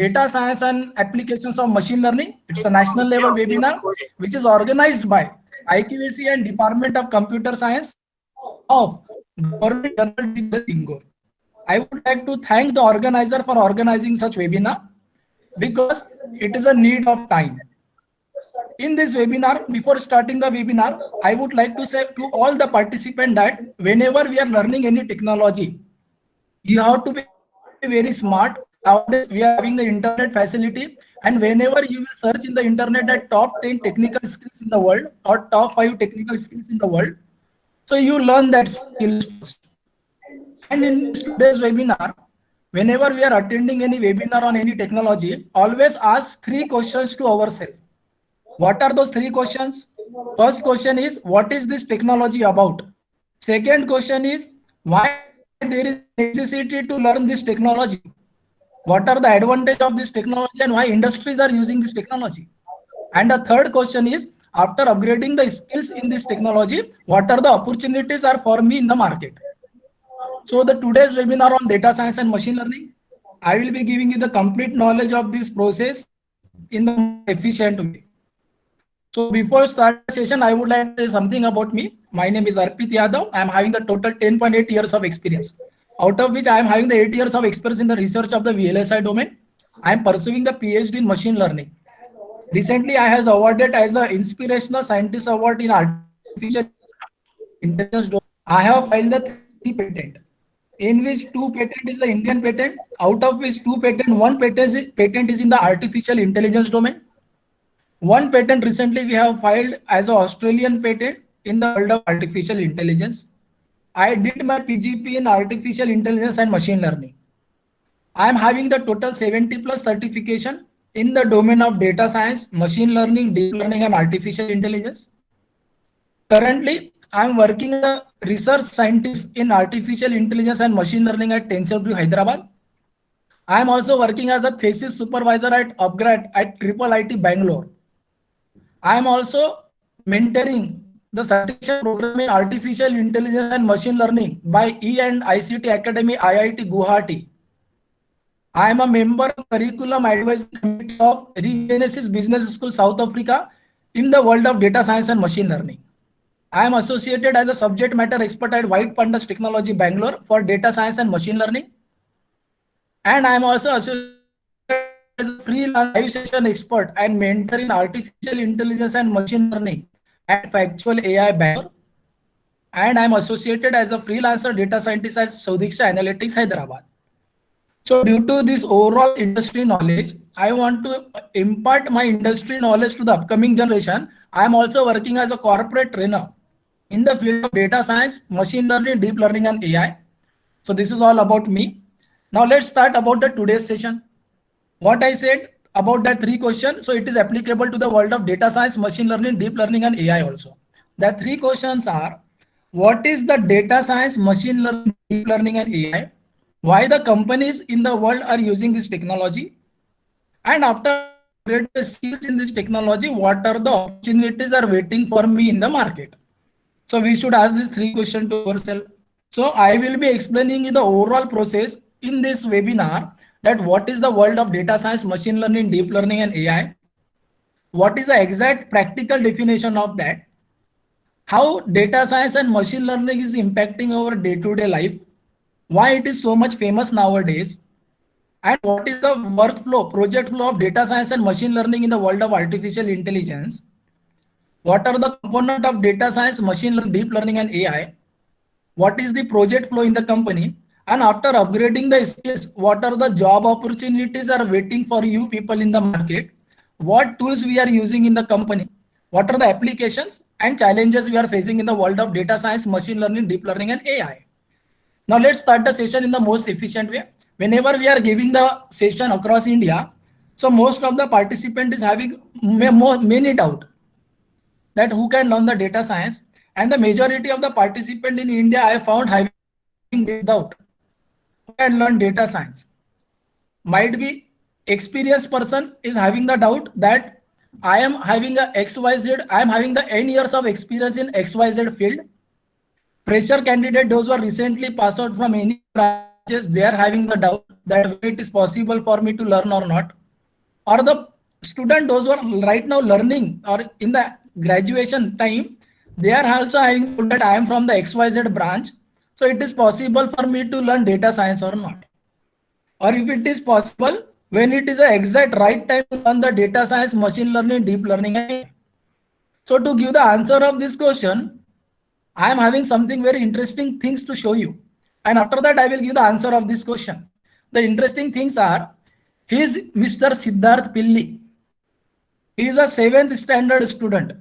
Data Science and Applications of Machine Learning. It's a national level webinar which is organized by IQAC and Department of Computer Science of Government General Degree College, Singapore. I would like to thank the organizer for organizing such webinar because it is a need of time. In this webinar, before starting the webinar, I would like to say to all the participants that whenever we are learning any technology, you have to be very smart. Nowadays, we are having the internet facility, and whenever you will search in the internet at top 10 technical skills in the world or top 5 technical skills in the world, so you learn that skills first. And in this today's webinar, whenever we are attending any webinar on any technology, always ask 3 questions to ourselves. What are those 3 questions? First question is, what is this technology about? Second question is, why there is necessity to learn this technology? What are the advantages of this technology and why industries are using this technology? And the third question is, after upgrading the skills in this technology, what are the opportunities are for me in the market? So the today's webinar on data science and machine learning, I will be giving you the complete knowledge of this process in the most efficient way. So before start the session, I would like to say something about me. My name is Arpit Yadav. I am having the total 10.8 years of experience, out of which I am having the 8 years of experience in the research of the VLSI domain. I am pursuing the PhD in machine learning. Recently, I was awarded as an Inspirational Scientist Award in Artificial Intelligence domain. I have filed the 3 patent, in which 2 patent is the Indian patent, out of which 2 patent, 1 patent is in the artificial intelligence domain. 1 patent recently we have filed as an Australian patent in the world of artificial intelligence. I did my PGP in artificial intelligence and machine learning. I am having the total 70 plus certification in the domain of data science, machine learning, deep learning, and artificial intelligence. Currently, I am working as a research scientist in artificial intelligence and machine learning at TensorFlow, Hyderabad. I am also working as a thesis supervisor at upgrade at IIIT Bangalore. I am also mentoring the certification program in artificial intelligence and machine learning by E&ICT Academy, IIT Guwahati. I am a member of Curriculum Advisory Committee of Regenesis Business School, South Africa, in the world of data science and machine learning. I am associated as a subject matter expert at White Pandas Technology, Bangalore, for data science and machine learning. And I am also associated as a freelance live session expert and mentor in artificial intelligence and machine learning at Factual AI Bangalore. And I am associated as a freelancer data scientist at Saudiksha Analytics, Hyderabad. So due to this overall industry knowledge, I want to impart my industry knowledge to the upcoming generation. I am also working as a corporate trainer in the field of data science, machine learning, deep learning, and AI. So this is all about me. Now let's start about the today's session. What I said about that 3 questions, so it is applicable to the world of data science, machine learning, deep learning, and AI also. The 3 questions are, what is the data science, machine learning, deep learning, and AI? Why the companies in the world are using this technology? And after upgrade the skills in this technology, what are the opportunities are waiting for me in the market? So we should ask these 3 questions to ourselves. So I will be explaining you the overall process in this webinar, that what is the world of data science, machine learning, deep learning, and AI? What is the exact practical definition of that? How data science and machine learning is impacting our day-to-day life? Why it is so much famous nowadays? And what is the workflow, project flow of data science and machine learning in the world of artificial intelligence? What are the components of data science, machine learning, deep learning, and AI? What is the project flow in the company? And after upgrading the skills, what are the job opportunities are waiting for you people in the market? What tools we are using in the company? What are the applications and challenges we are facing in the world of data science, machine learning, deep learning, and AI? Now let's start the session in the most efficient way. Whenever we are giving the session across India, so most of the participant is having many doubt that who can learn the data science, and the majority of the participant in India I found having this doubt. Who can learn data science? Might be experienced person is having the doubt that I am having a XYZ, I am having the N years of experience in XYZ field. Fresher candidate, those who are recently passed out from any branch, they are having the doubt that whether it is possible for me to learn or not, or the student those who are right now learning or in the graduation time, they are also having told that I am from the XYZ branch, so it is possible for me to learn data science or not. Or if it is possible, when it is the exact right time to learn the data science, machine learning, deep learning. So to give the answer of this question, I am having something very interesting things to show you. And after that, I will give the answer of this question. The interesting things are, he is Mr. Siddharth Pilli. He is a 7th standard student.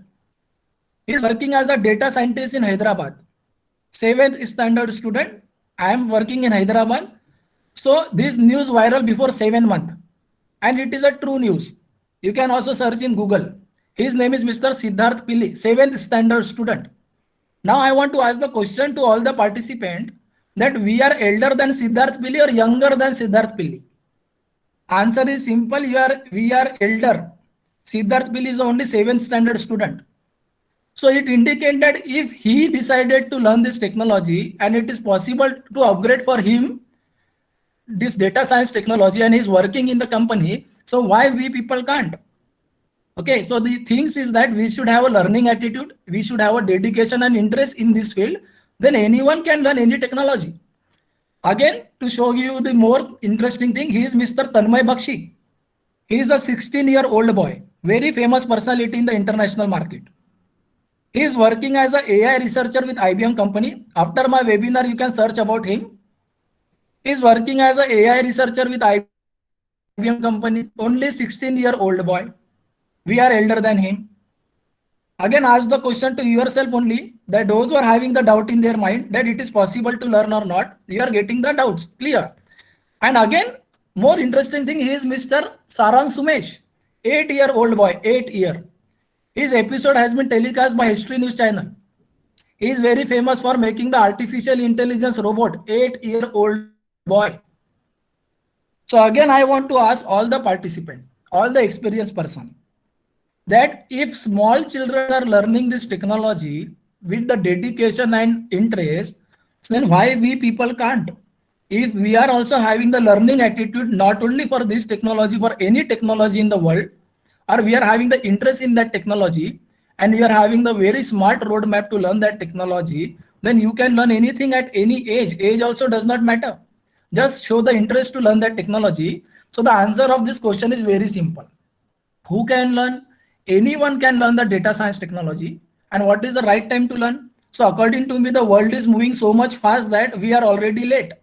He is working as a data scientist in Hyderabad. 7th standard student. I am working in Hyderabad. So this news viral before 7 months. And it is a true news. You can also search in Google. His name is Mr. Siddharth Pilli, 7th standard student. Now I want to ask the question to all the participants that we are elder than Siddharth Pilli or younger than Siddharth Pilli? Answer is simple. We are elder. Siddharth Pilli is only 7th standard student. So it indicates that if he decided to learn this technology and it is possible to upgrade for him this data science technology and he's working in the company, so why we people can't? Okay, so the things is that we should have a learning attitude, we should have a dedication and interest in this field, then anyone can learn any technology. Again, to show you the more interesting thing, he is Mr. Tanmay Bakshi. He is a 16-year-old boy, very famous personality in the international market. He is working as an AI researcher with IBM company. After my webinar, you can search about him. He is working as an AI researcher with IBM company, only 16-year-old boy. We are elder than him. Again, ask the question to yourself only, that those who are having the doubt in their mind that it is possible to learn or not, you are getting the doubts clear. And again, more interesting thing, he is Mr. Sarang Sumesh, 8-year-old boy, 8 year. His episode has been telecast by History News channel. He is very famous for making the artificial intelligence robot, 8-year-old boy. So again, I want to ask all the participants, all the experienced person, that if small children are learning this technology with the dedication and interest, then why we people can't? If we are also having the learning attitude, not only for this technology, for any technology in the world, or we are having the interest in that technology, and we are having the very smart roadmap to learn that technology, then you can learn anything at any age. Age also does not matter. Just show the interest to learn that technology. So the answer of this question is very simple. Who can learn? Anyone can learn the data science technology. And what is the right time to learn? So according to me, the world is moving so much fast that we are already late.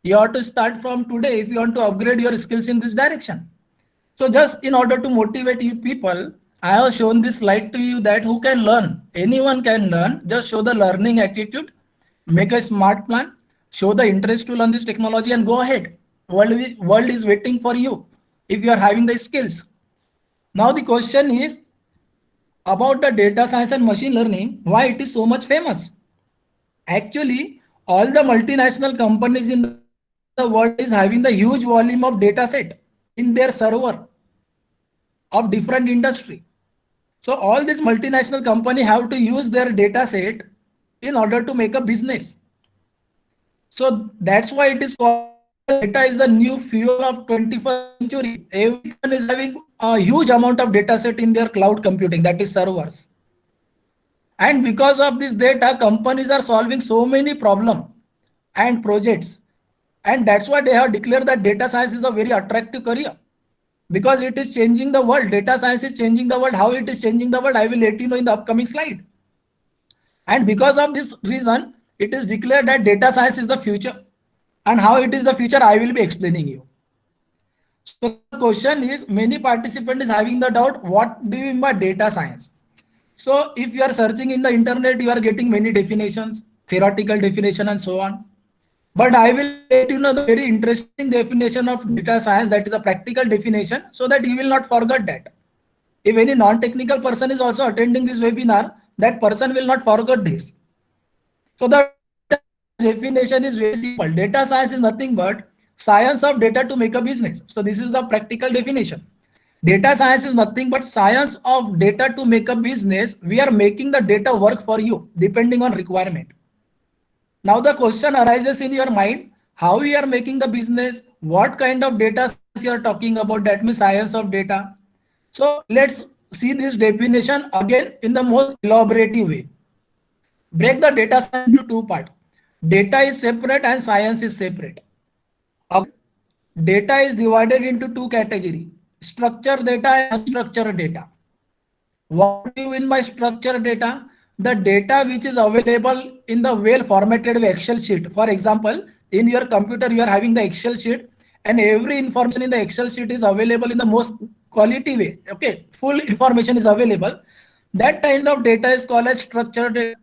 You have to start from today if you want to upgrade your skills in this direction. So just in order to motivate you people, I have shown this slide to you that who can learn? Anyone can learn. Just show the learning attitude, make a smart plan, show the interest to learn this technology and go ahead. World is waiting for you if you are having the skills. Now the question is about the data science and machine learning, why it is so much famous. Actually, all the multinational companies in the world is having the huge volume of data set in their server of different industry. So all these multinational company have to use their data set in order to make a business. So that's why it is called data is the new fuel of 21st century. Everyone is having a huge amount of data set in their cloud computing, that is servers. And because of this data, companies are solving so many problems and projects. And that's why they have declared that data science is a very attractive career, because it is changing the world. Data science is changing the world. How it is changing the world, I will let you know in the upcoming slide. And because of this reason, it is declared that data science is the future. And how it is the future, I will be explaining you. So the question is, many participants is having the doubt, what do you mean by data science? So if you are searching in the internet, you are getting many definitions, theoretical definition and so on. But I will let you know the very interesting definition of data science, that is a practical definition, so that you will not forget that. If any non-technical person is also attending this webinar, that person will not forget this. So the definition is very simple. Data science is nothing but science of data to make a business. So this is the practical definition. Data science is nothing but science of data to make a business. We are making the data work for you depending on requirement. Now the question arises in your mind, how you are making the business, what kind of data science you are talking about, that means science of data. So let's see this definition again in the most elaborative way. Break the data science into two parts. Data is separate and science is separate. Okay. Data is divided into two categories, structured data and unstructured data. What do you mean by structured data? The data which is available in the well formatted Excel sheet. For example, in your computer, you are having the Excel sheet, and every information in the Excel sheet is available in the most quality way. Okay, full information is available. That kind of data is called as structured data.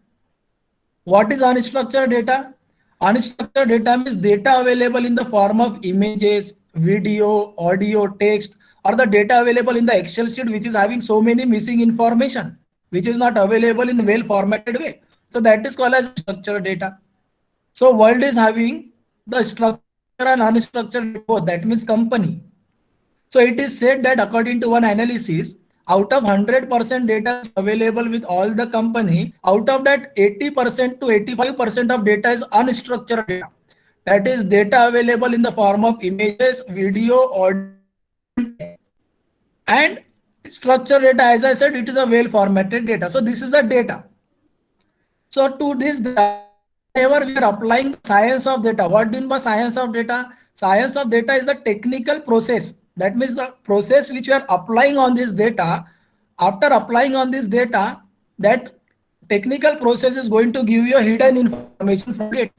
What is unstructured data? Unstructured data means data available in the form of images, video, audio, text, or the data available in the Excel sheet which is having so many missing information, which is not available in well formatted way. So that is called as structured data. So world is having the structured and unstructured both. That means company. So it is said that according to one analysis, out of 100% data available with all the company, out of that 80% to 85% of data is unstructured data. That is data available in the form of images, video, audio, and structured data. As I said, it is a well formatted data. So this is the data. So to this, whenever we are applying science of data, what do you mean by science of data? Science of data is the technical process. That means the process which you are applying on this data. After applying on this data, that technical process is going to give you a hidden information from it.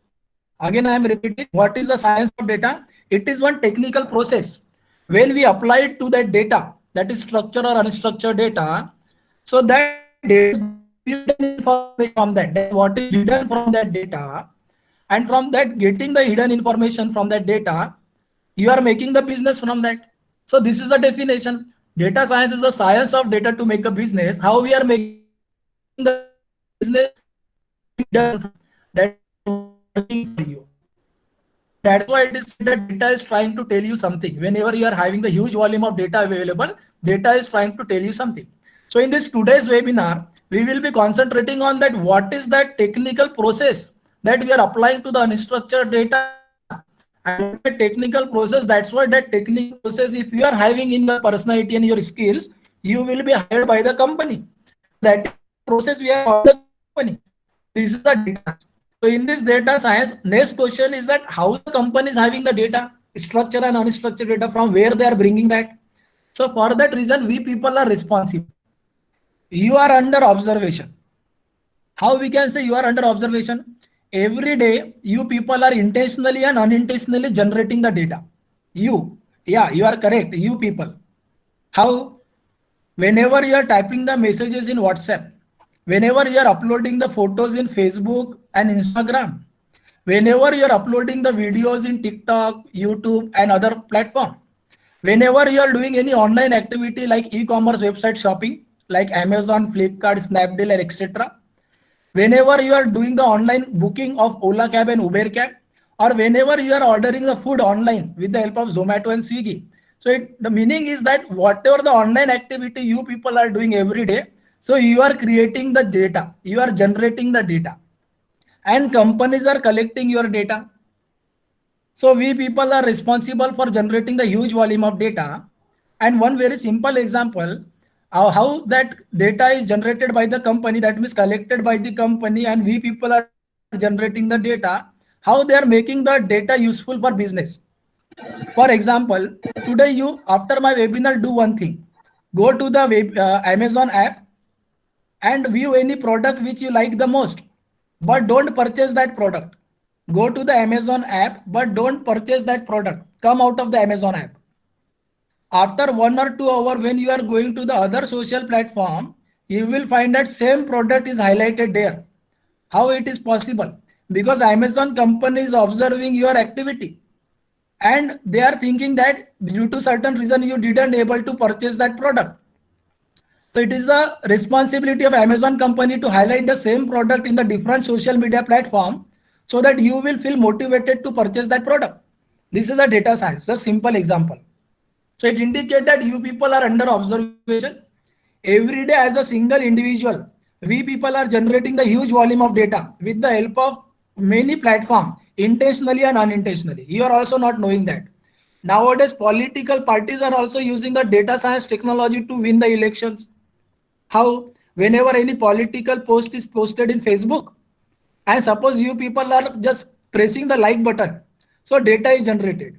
Again, I am repeating, what is the science of data? It is one technical process. When we apply it to that data, that is structured or unstructured data, so that data is going to give you hidden information from that. That what is hidden from that data, and from that getting the hidden information from that data, you are making the business from that. So this is the definition. Data science is the science of data to make a business. How we are making the business that working for you. That's why it is said that data is trying to tell you something. Whenever you are having the huge volume of data available, data is trying to tell you something. So in this today's webinar, we will be concentrating on that what is that technical process that we are applying to the unstructured data. And the technical process, that's why that technical process, if you are having in your personality and your skills, you will be hired by the company. That process we are on the company. This is the data. So in this data science, next question is that how the company is having the data, structured and unstructured data, from where they are bringing that. So for that reason, we people are responsible. You are under observation. How we can say you are under observation? Every day, you people are intentionally and unintentionally generating the data. You are correct. You people. How? Whenever you are typing the messages in WhatsApp, whenever you are uploading the photos in Facebook and Instagram, whenever you are uploading the videos in TikTok, YouTube, and other platform, whenever you are doing any online activity like e-commerce website shopping, like Amazon, Flipkart, Snapdeal, etc., whenever you are doing the online booking of Ola cab and Uber cab, or whenever you are ordering the food online with the help of Zomato and Swiggy. So the meaning is that whatever the online activity you people are doing every day, so you are creating the data, you are generating the data, and companies are collecting your data. So we people are responsible for generating the huge volume of data. And one very simple example, how that data is generated by the company, that means collected by the company, and we people are generating the data, how they are making the data useful for business. For example, today you, after my webinar, do one thing. Go to the Amazon app and view any product which you like the most, but don't purchase that product. Go to the Amazon app, but don't purchase that product. Come out of the Amazon app. After 1 or 2 hours, when you are going to the other social platform, you will find that same product is highlighted there. How it is possible? Because Amazon company is observing your activity, and they are thinking that due to certain reason you didn't able to purchase that product. So it is the responsibility of Amazon company to highlight the same product in the different social media platform, so that you will feel motivated to purchase that product. This is a data science, a simple example. So it indicates that you people are under observation. Every day as a single individual, we people are generating the huge volume of data with the help of many platforms. intentionally and unintentionally. You are also not knowing that. Nowadays, political parties are also using the data science technology to win the elections. How? Whenever any political post is posted in Facebook, and suppose you people are just pressing the like button, so data is generated.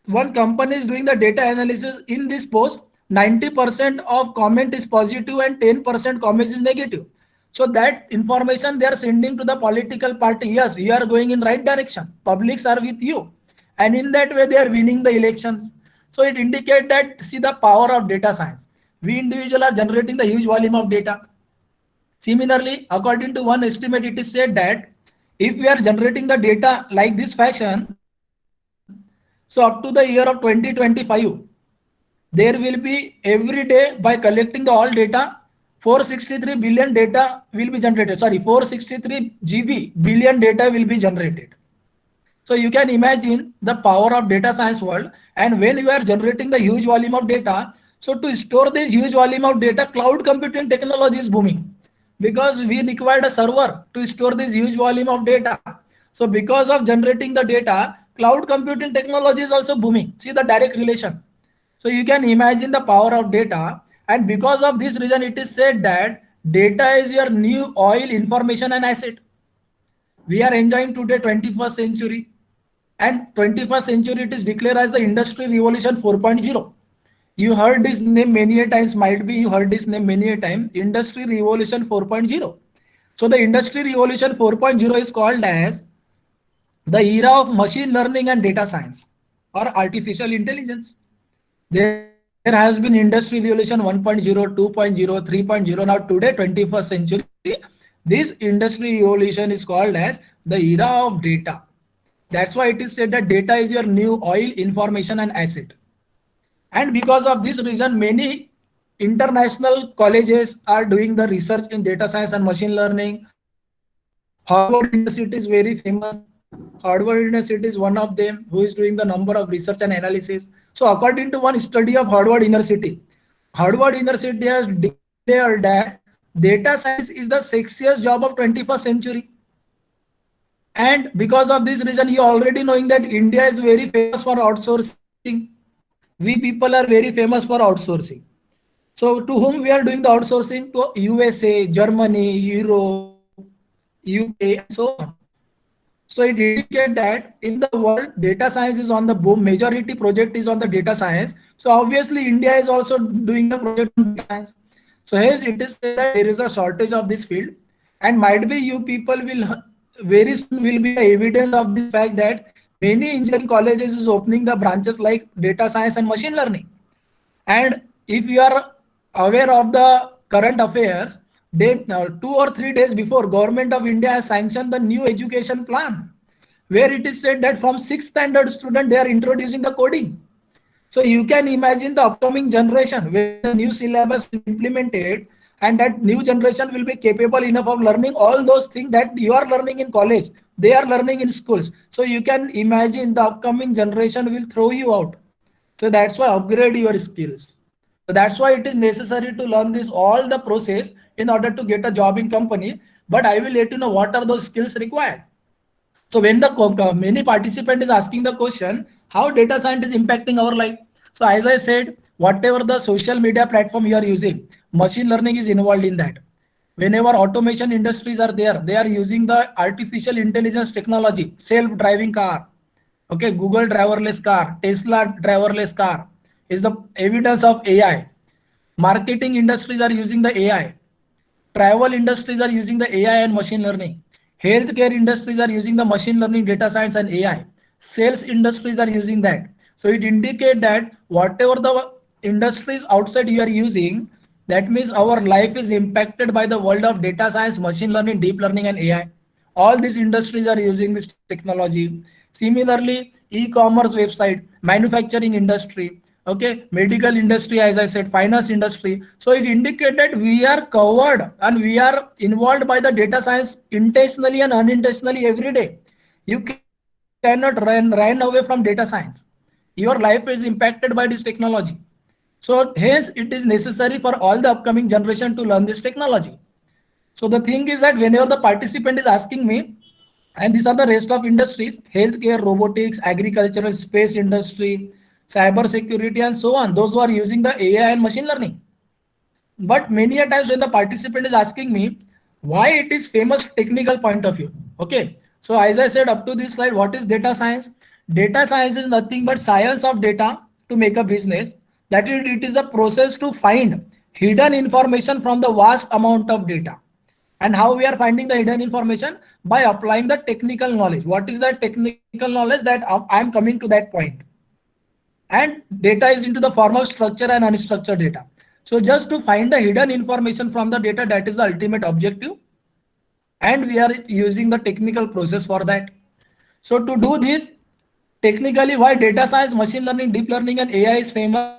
One company is doing the data analysis in this post. 90% of comment is positive and 10% comment is negative. So that information they are sending to the political party. Yes, you are going in right direction. Publics are with you, and in that way they are winning the elections. So it indicates that, see, the power of data science. We individuals are generating the huge volume of data. Similarly, according to one estimate, it is said that if we are generating the data like this fashion, so up to the year of 2025, there will be every day, by collecting the all data, 463 billion data will be generated. Sorry, 463 GB billion data will be generated. So you can imagine the power of data science world. And when you are generating the huge volume of data, so to store this huge volume of data, cloud computing technology is booming, because we required a server to store this huge volume of data. So because of generating the data, cloud computing technology is also booming. See the direct relation. So you can imagine the power of data. And because of this reason, it is said that data is your new oil, information and asset. We are enjoying today 21st century, and 21st century it is declared as the industry revolution 4.0. You heard this name many a times, might be you heard this name many a time, industry revolution 4.0. So the industry revolution 4.0 is called as the era of machine learning and data science, or artificial intelligence. There has been industry revolution 1.0, 2.0, 3.0. Now today, 21st century, this industry revolution is called as the era of data. That's why it is said that data is your new oil, information and asset. And because of this reason, many international colleges are doing the research in data science and machine learning. Harvard University is very famous. Harvard University is one of them who is doing the number of research and analysis. So according to one study of Harvard University has declared that data science is the sexiest job of 21st century. And because of this reason, you already knowing that India is very famous for outsourcing. We people are very famous for outsourcing. So to whom we are doing the outsourcing? To USA, Germany, Europe, UK, and so on. So it indicates that in the world, data science is on the boom. Majority project is on the data science. So obviously India is also doing the project on data science. So hence it is said that there is a shortage of this field, and might be you people will very soon will be the evidence of this fact that many engineering colleges is opening the branches like data science and machine learning. And if you are aware of the current affairs, 2 or 3 days before, Government of India has sanctioned the new education plan, where it is said that from 6th standard student, they are introducing the coding. So you can imagine the upcoming generation when the new syllabus will be implemented, and that new generation will be capable enough of learning all those things that you are learning in college, they are learning in schools. So you can imagine the upcoming generation will throw you out. So that's why upgrade your skills. So that's why it is necessary to learn this all the process in order to get a job in company. But I will let you know what are those skills required. So when the many participant is asking the question, how data science is impacting our life? So as I said, whatever the social media platform you are using, machine learning is involved in that. Whenever automation industries are there, they are using the artificial intelligence technology, self-driving car. Okay, Google driverless car, Tesla driverless car is the evidence of AI. Marketing industries are using the AI. Travel industries are using the AI and machine learning. Healthcare industries are using the machine learning, data science and AI. Sales industries are using that. So it indicates that whatever the industries outside you are using, that means our life is impacted by the world of data science, machine learning, deep learning and AI. All these industries are using this technology. Similarly, e-commerce website, manufacturing industry, okay, medical industry, as I said, finance industry. So it indicated we are covered and we are involved by the data science intentionally and unintentionally every day. You cannot run away from data science. Your life is impacted by this technology. So hence it is necessary for all the upcoming generation to learn this technology. So the thing is that whenever the participant is asking me And these are the rest of industries: healthcare, robotics, agricultural, space industry, cyber security, and so on. Those who are using the AI and machine learning. But many a times when the participant is asking me why it is famous technical point of view. Okay. So as I said up to this slide, what is data science? Data science is nothing but science of data to make a business. That is, it is a process to find hidden information from the vast amount of data. And how we are finding the hidden information? By applying the technical knowledge. What is that technical knowledge? That I am coming to that point. And data is into the form of structure and unstructured data. So just to find the hidden information from the data, that is the ultimate objective. And we are using the technical process for that. So to do this, technically, why data science, machine learning, deep learning, and AI is famous?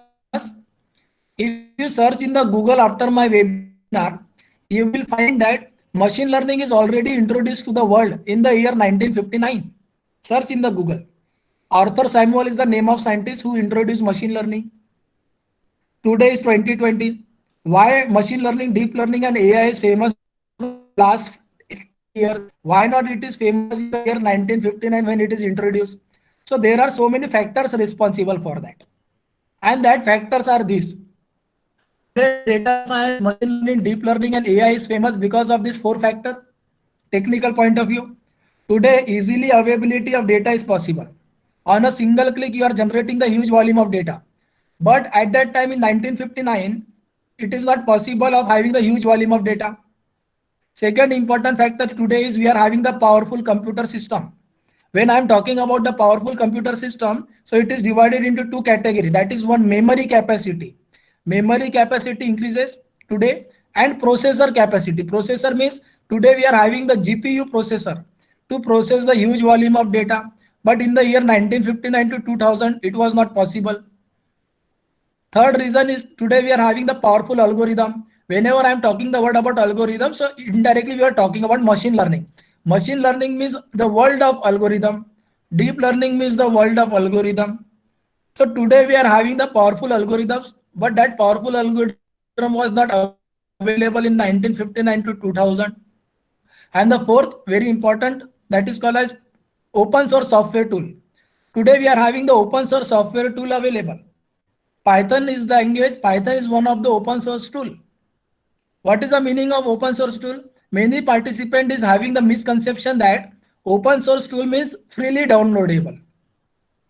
If you search in the Google after my webinar, you will find that machine learning is already introduced to the world in the year 1959. Search in the Google. Arthur Samuel is the name of scientist who introduced machine learning. Today is 2020. Why machine learning, deep learning, and AI is famous last years? Why not it is famous in the year 1959 when it is introduced? So there are so many factors responsible for that. And that factors are these. Today, data science, machine learning, deep learning, and AI is famous because of this four factor technical point of view. Today, easily availability of data is possible. On a single click, you are generating the huge volume of data. But at that time in 1959, it is not possible of having the huge volume of data. Second important factor today is we are having the powerful computer system. When I am talking about the powerful computer system, so it is divided into two categories. That is one, memory capacity. Memory capacity increases today, and processor capacity. Processor means today we are having the GPU processor to process the huge volume of data. But in the year 1959 to 2000, it was not possible. Third reason is today we are having the powerful algorithm. Whenever I am talking the word about algorithm, so indirectly we are talking about machine learning. Machine learning means the world of algorithm. Deep learning means the world of algorithm. So today we are having the powerful algorithms, but that powerful algorithm was not available in 1959 to 2000. And the fourth, very important, that is called as open source software tool. Today we are having the open source software tool available. Python is the language. Python is one of the open source tool. What is the meaning of open source tool? Many participant is having the misconception that open source tool means freely downloadable.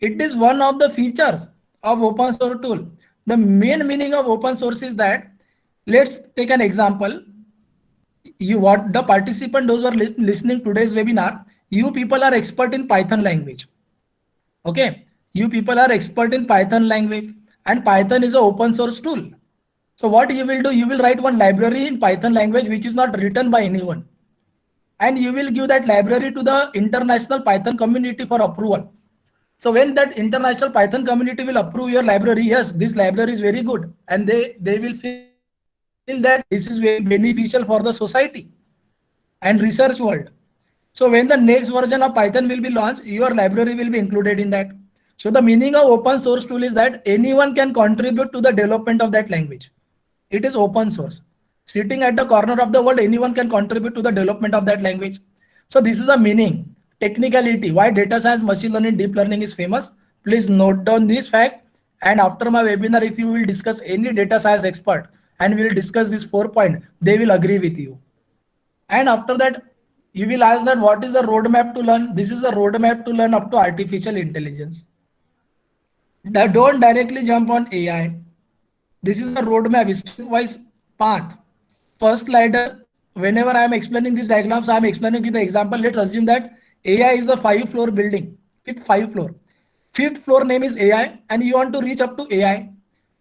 It is one of the features of open source tool. The main meaning of open source is that, let's take an example. You what the participant, those who are listening today's webinar, you people are expert in Python language. Okay, you people are expert in Python language, and Python is an open source tool. So what you will do, you will write one library in Python language which is not written by anyone, and you will give that library to the international Python community for approval. So when that international Python community will approve your library, yes, this library is very good, and they will feel that this is very beneficial for the society and research world. So when the next version of Python will be launched, your library will be included in that. So the meaning of open source tool is that anyone can contribute to the development of that language. It is open source. Sitting at the corner of the world, anyone can contribute to the development of that language. So this is a meaning, technicality, why data science, machine learning, deep learning is famous. Please note down this fact. And after my webinar, if you will discuss any data science expert and we will discuss this 4 point, they will agree with you. And after that, you will ask that what is the roadmap to learn? This is a roadmap to learn up to artificial intelligence. Don't directly jump on AI. This is a roadmap, stepwise path. First slider, whenever I am explaining these diagrams, I am explaining with the example. Let's assume that AI is a 5-floor building, fifth 5 floor. Fifth floor name is AI, and you want to reach up to AI.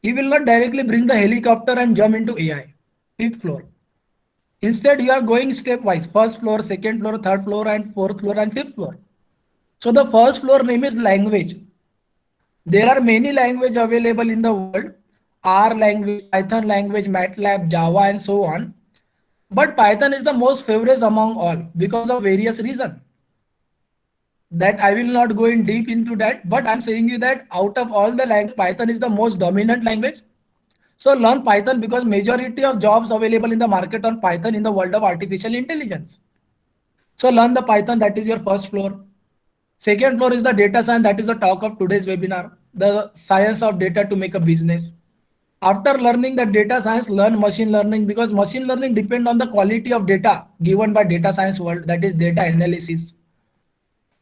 You will not directly bring the helicopter and jump into AI, fifth floor. Instead, you are going stepwise, first floor, second floor, third floor, and fourth floor, and fifth floor. So the first floor name is language. There are many languages available in the world, R language, Python language, MATLAB, Java, and so on. But Python is the most favorite among all because of various reasons. That I will not go in deep into that, but I'm saying you that out of all the language, Python is the most dominant language. So learn Python because majority of jobs available in the market on Python in the world of artificial intelligence. So learn the Python, that is your first floor. Second floor is the data science, that is the talk of today's webinar, the science of data to make a business. After learning the data science, learn machine learning, because machine learning depend on the quality of data given by data science world, that is data analysis.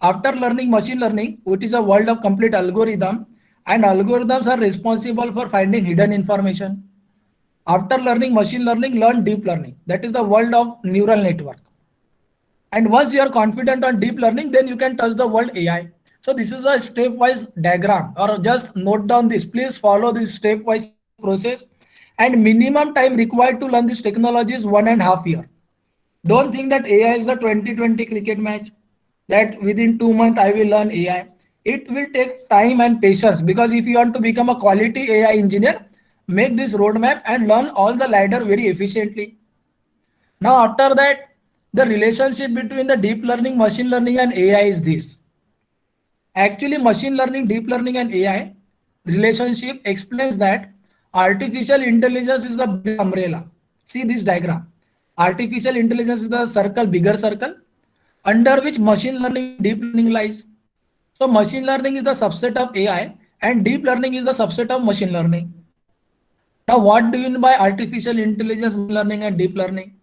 After learning machine learning, which is a world of complete algorithm, and algorithms are responsible for finding hidden information. After learning machine learning, learn deep learning, that is the world of neural network. And once you are confident on deep learning, then you can touch the word AI. So this is a stepwise diagram, or just note down this. Please follow this stepwise process. And minimum time required to learn this technology is 1.5 years. Don't think that AI is the 2020 cricket match, that within 2 months I will learn AI. It will take time and patience, because if you want to become a quality AI engineer, make this roadmap and learn all the ladder very efficiently. Now, after that, the relationship between the deep learning, machine learning, and AI is this. Actually, machine learning, deep learning, and AI relationship explains that artificial intelligence is the big umbrella. See this diagram. Artificial intelligence is the circle, bigger circle, under which machine learning, deep learning lies. So machine learning is the subset of AI, and deep learning is the subset of machine learning. Now, what do you mean by artificial intelligence, machine learning, and deep learning?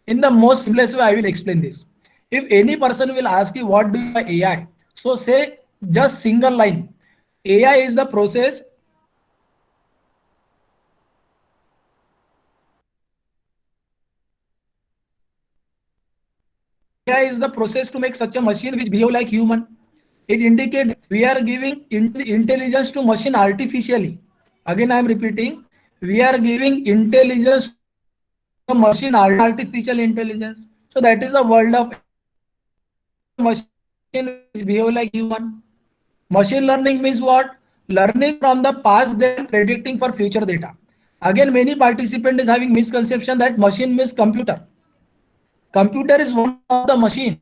In the most simplest way, I will explain this. If any person will ask you what do you mean by AI, so say just single line. AI is the process. AI is the process to make such a machine which behave like human. It indicates we are giving intelligence to machine artificially. Again, I am repeating, we are giving intelligence to machine, artificial intelligence. So that is the world of machine which behave like human. Machine learning means what? Learning from the past data, predicting for future data. Again, many participants is having misconception that machine means computer. Computer is one of the machine.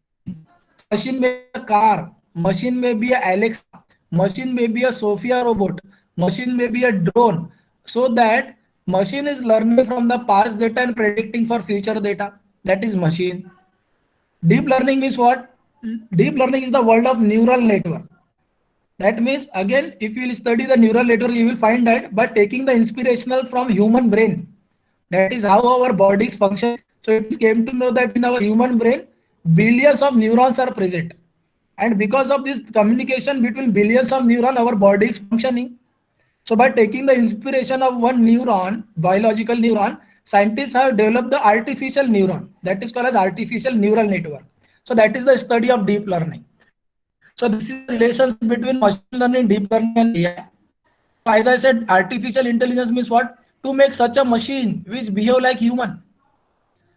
Machine may be a car, machine may be a Alexa, machine may be a Sophia robot, machine may be a drone. So that machine is learning from the past data and predicting for future data. That is machine. Deep learning is what? Deep learning is the world of neural network. That means, again, if you will study the neural network, you will find that by taking the inspirational from human brain, that is how our bodies function. So it came to know that in our human brain, billions of neurons are present. And because of this communication between billions of neurons, our body is functioning. So by taking the inspiration of one neuron, biological neuron, scientists have developed the artificial neuron, that is called as artificial neural network. So that is the study of deep learning. So this is the relationship between machine learning, deep learning, and AI. So as I said, artificial intelligence means what? To make such a machine which behave like human.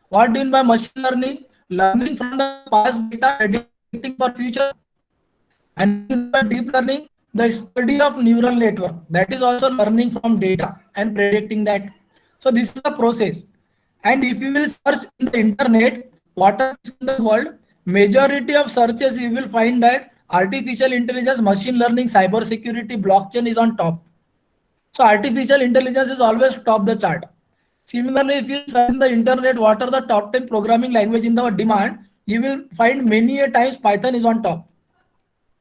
What do you mean by machine learning? Learning from the past data, predicting for future. And what do you mean by deep learning? The study of neural network. That is also learning from data and predicting that. So this is the process. And if you will search in the internet, what is in the world, majority of searches you will find that artificial intelligence, machine learning, cyber security, blockchain is on top. So artificial intelligence is always top the chart. Similarly, if you search in the internet what are the top 10 programming language in the demand, you will find many a times Python is on top.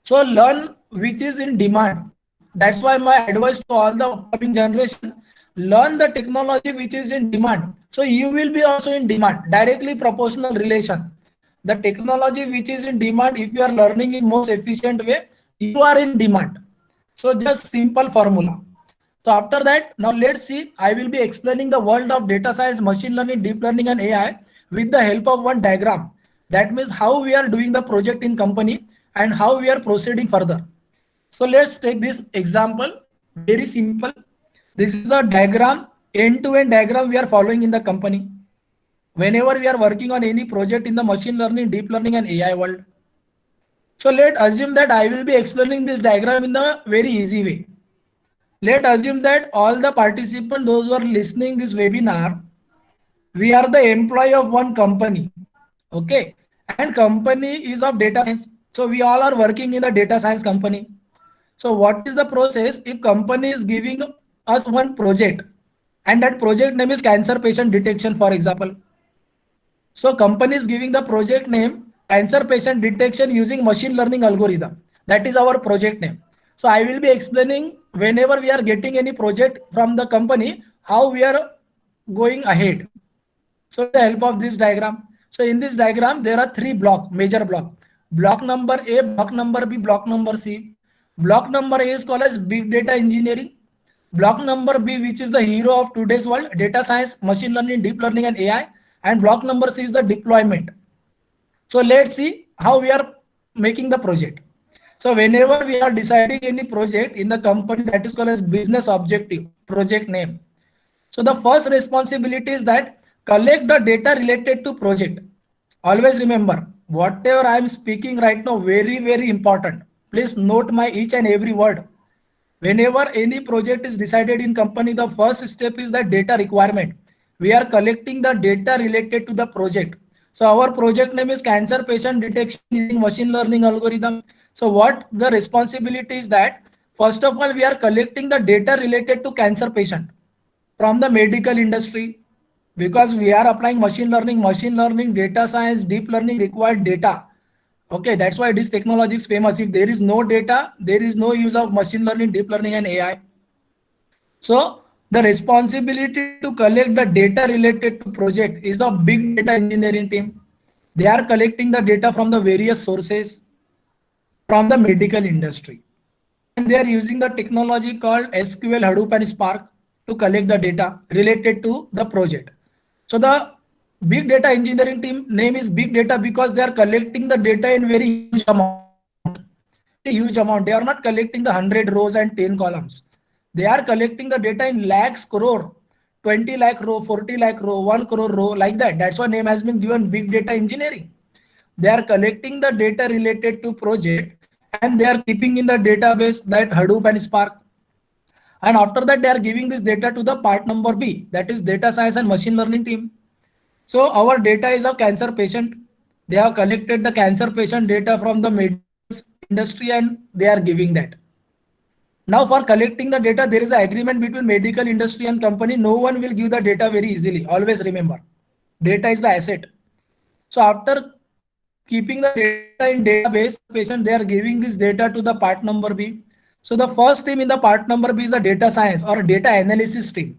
So learn which is in demand. That's why my advice to all the upcoming generation, learn the technology which is in demand. So you will be also in demand, directly proportional relation. The technology which is in demand, if you are learning in most efficient way, you are in demand. So just simple formula. So after that, now let's see, I will be explaining the world of data science, machine learning, deep learning, and AI with the help of one diagram. That means how we are doing the project in company and how we are proceeding further. So let's take this example, very simple. This is the diagram, end-to-end diagram we are following in the company. Whenever we are working on any project in the machine learning, deep learning, and AI world. So let's assume that I will be explaining this diagram in the very easy way. Let's assume that all the participants, those who are listening this webinar, we are the employee of one company. Okay. And company is of data science. So we all are working in the data science company. So what is the process if company is giving us one project and that project name is cancer patient detection, for example. So company is giving the project name cancer patient detection using machine learning algorithm. That is our project name. So I will be explaining whenever we are getting any project from the company, how we are going ahead. So with the help of this diagram. So in this diagram, there are three major block. Block number A, block number B, block number C. Block number A is called as big data engineering. Block number B, which is the hero of today's world, data science, machine learning, deep learning, and AI. And block number C is the deployment. So let's see how we are making the project. So whenever we are deciding any project in the company, that is called as business objective, project name. So the first responsibility is that collect the data related to project. Always remember, whatever I am speaking right now, very, very important. Please note my each and every word. Whenever any project is decided in company, the first step is the data requirement. We are collecting the data related to the project. So our project name is cancer patient detection using machine learning algorithm. So what the responsibility is that, first of all, we are collecting the data related to cancer patient from the medical industry, because we are applying machine learning, data science, deep learning required data. Okay, that's why this technology is famous. If there is no data, there is no use of machine learning, deep learning, and AI. So the responsibility to collect the data related to project is the big data engineering team. They are collecting the data from the various sources from the medical industry. And they are using the technology called SQL, Hadoop, and Spark to collect the data related to the project. So the big data engineering team name is big data because they are collecting the data in very huge amount. Huge amount. They are not collecting the 100 rows and 10 columns. They are collecting the data in lakhs, crore, 20 lakh row, 40 lakh row, 1 crore row, like that. That's why name has been given big data engineering. They are collecting the data related to project and they are keeping in the database that Hadoop and Spark. And after that, they are giving this data to the part number B, that is data science and machine learning team. So our data is a cancer patient. They have collected the cancer patient data from the medical industry and they are giving that. Now for collecting the data, there is an agreement between medical industry and company. No one will give the data very easily. Always remember, data is the asset. So after keeping the data in database, patient, they are giving this data to the part number B. So the first team in the part number B is the data science or data analysis team.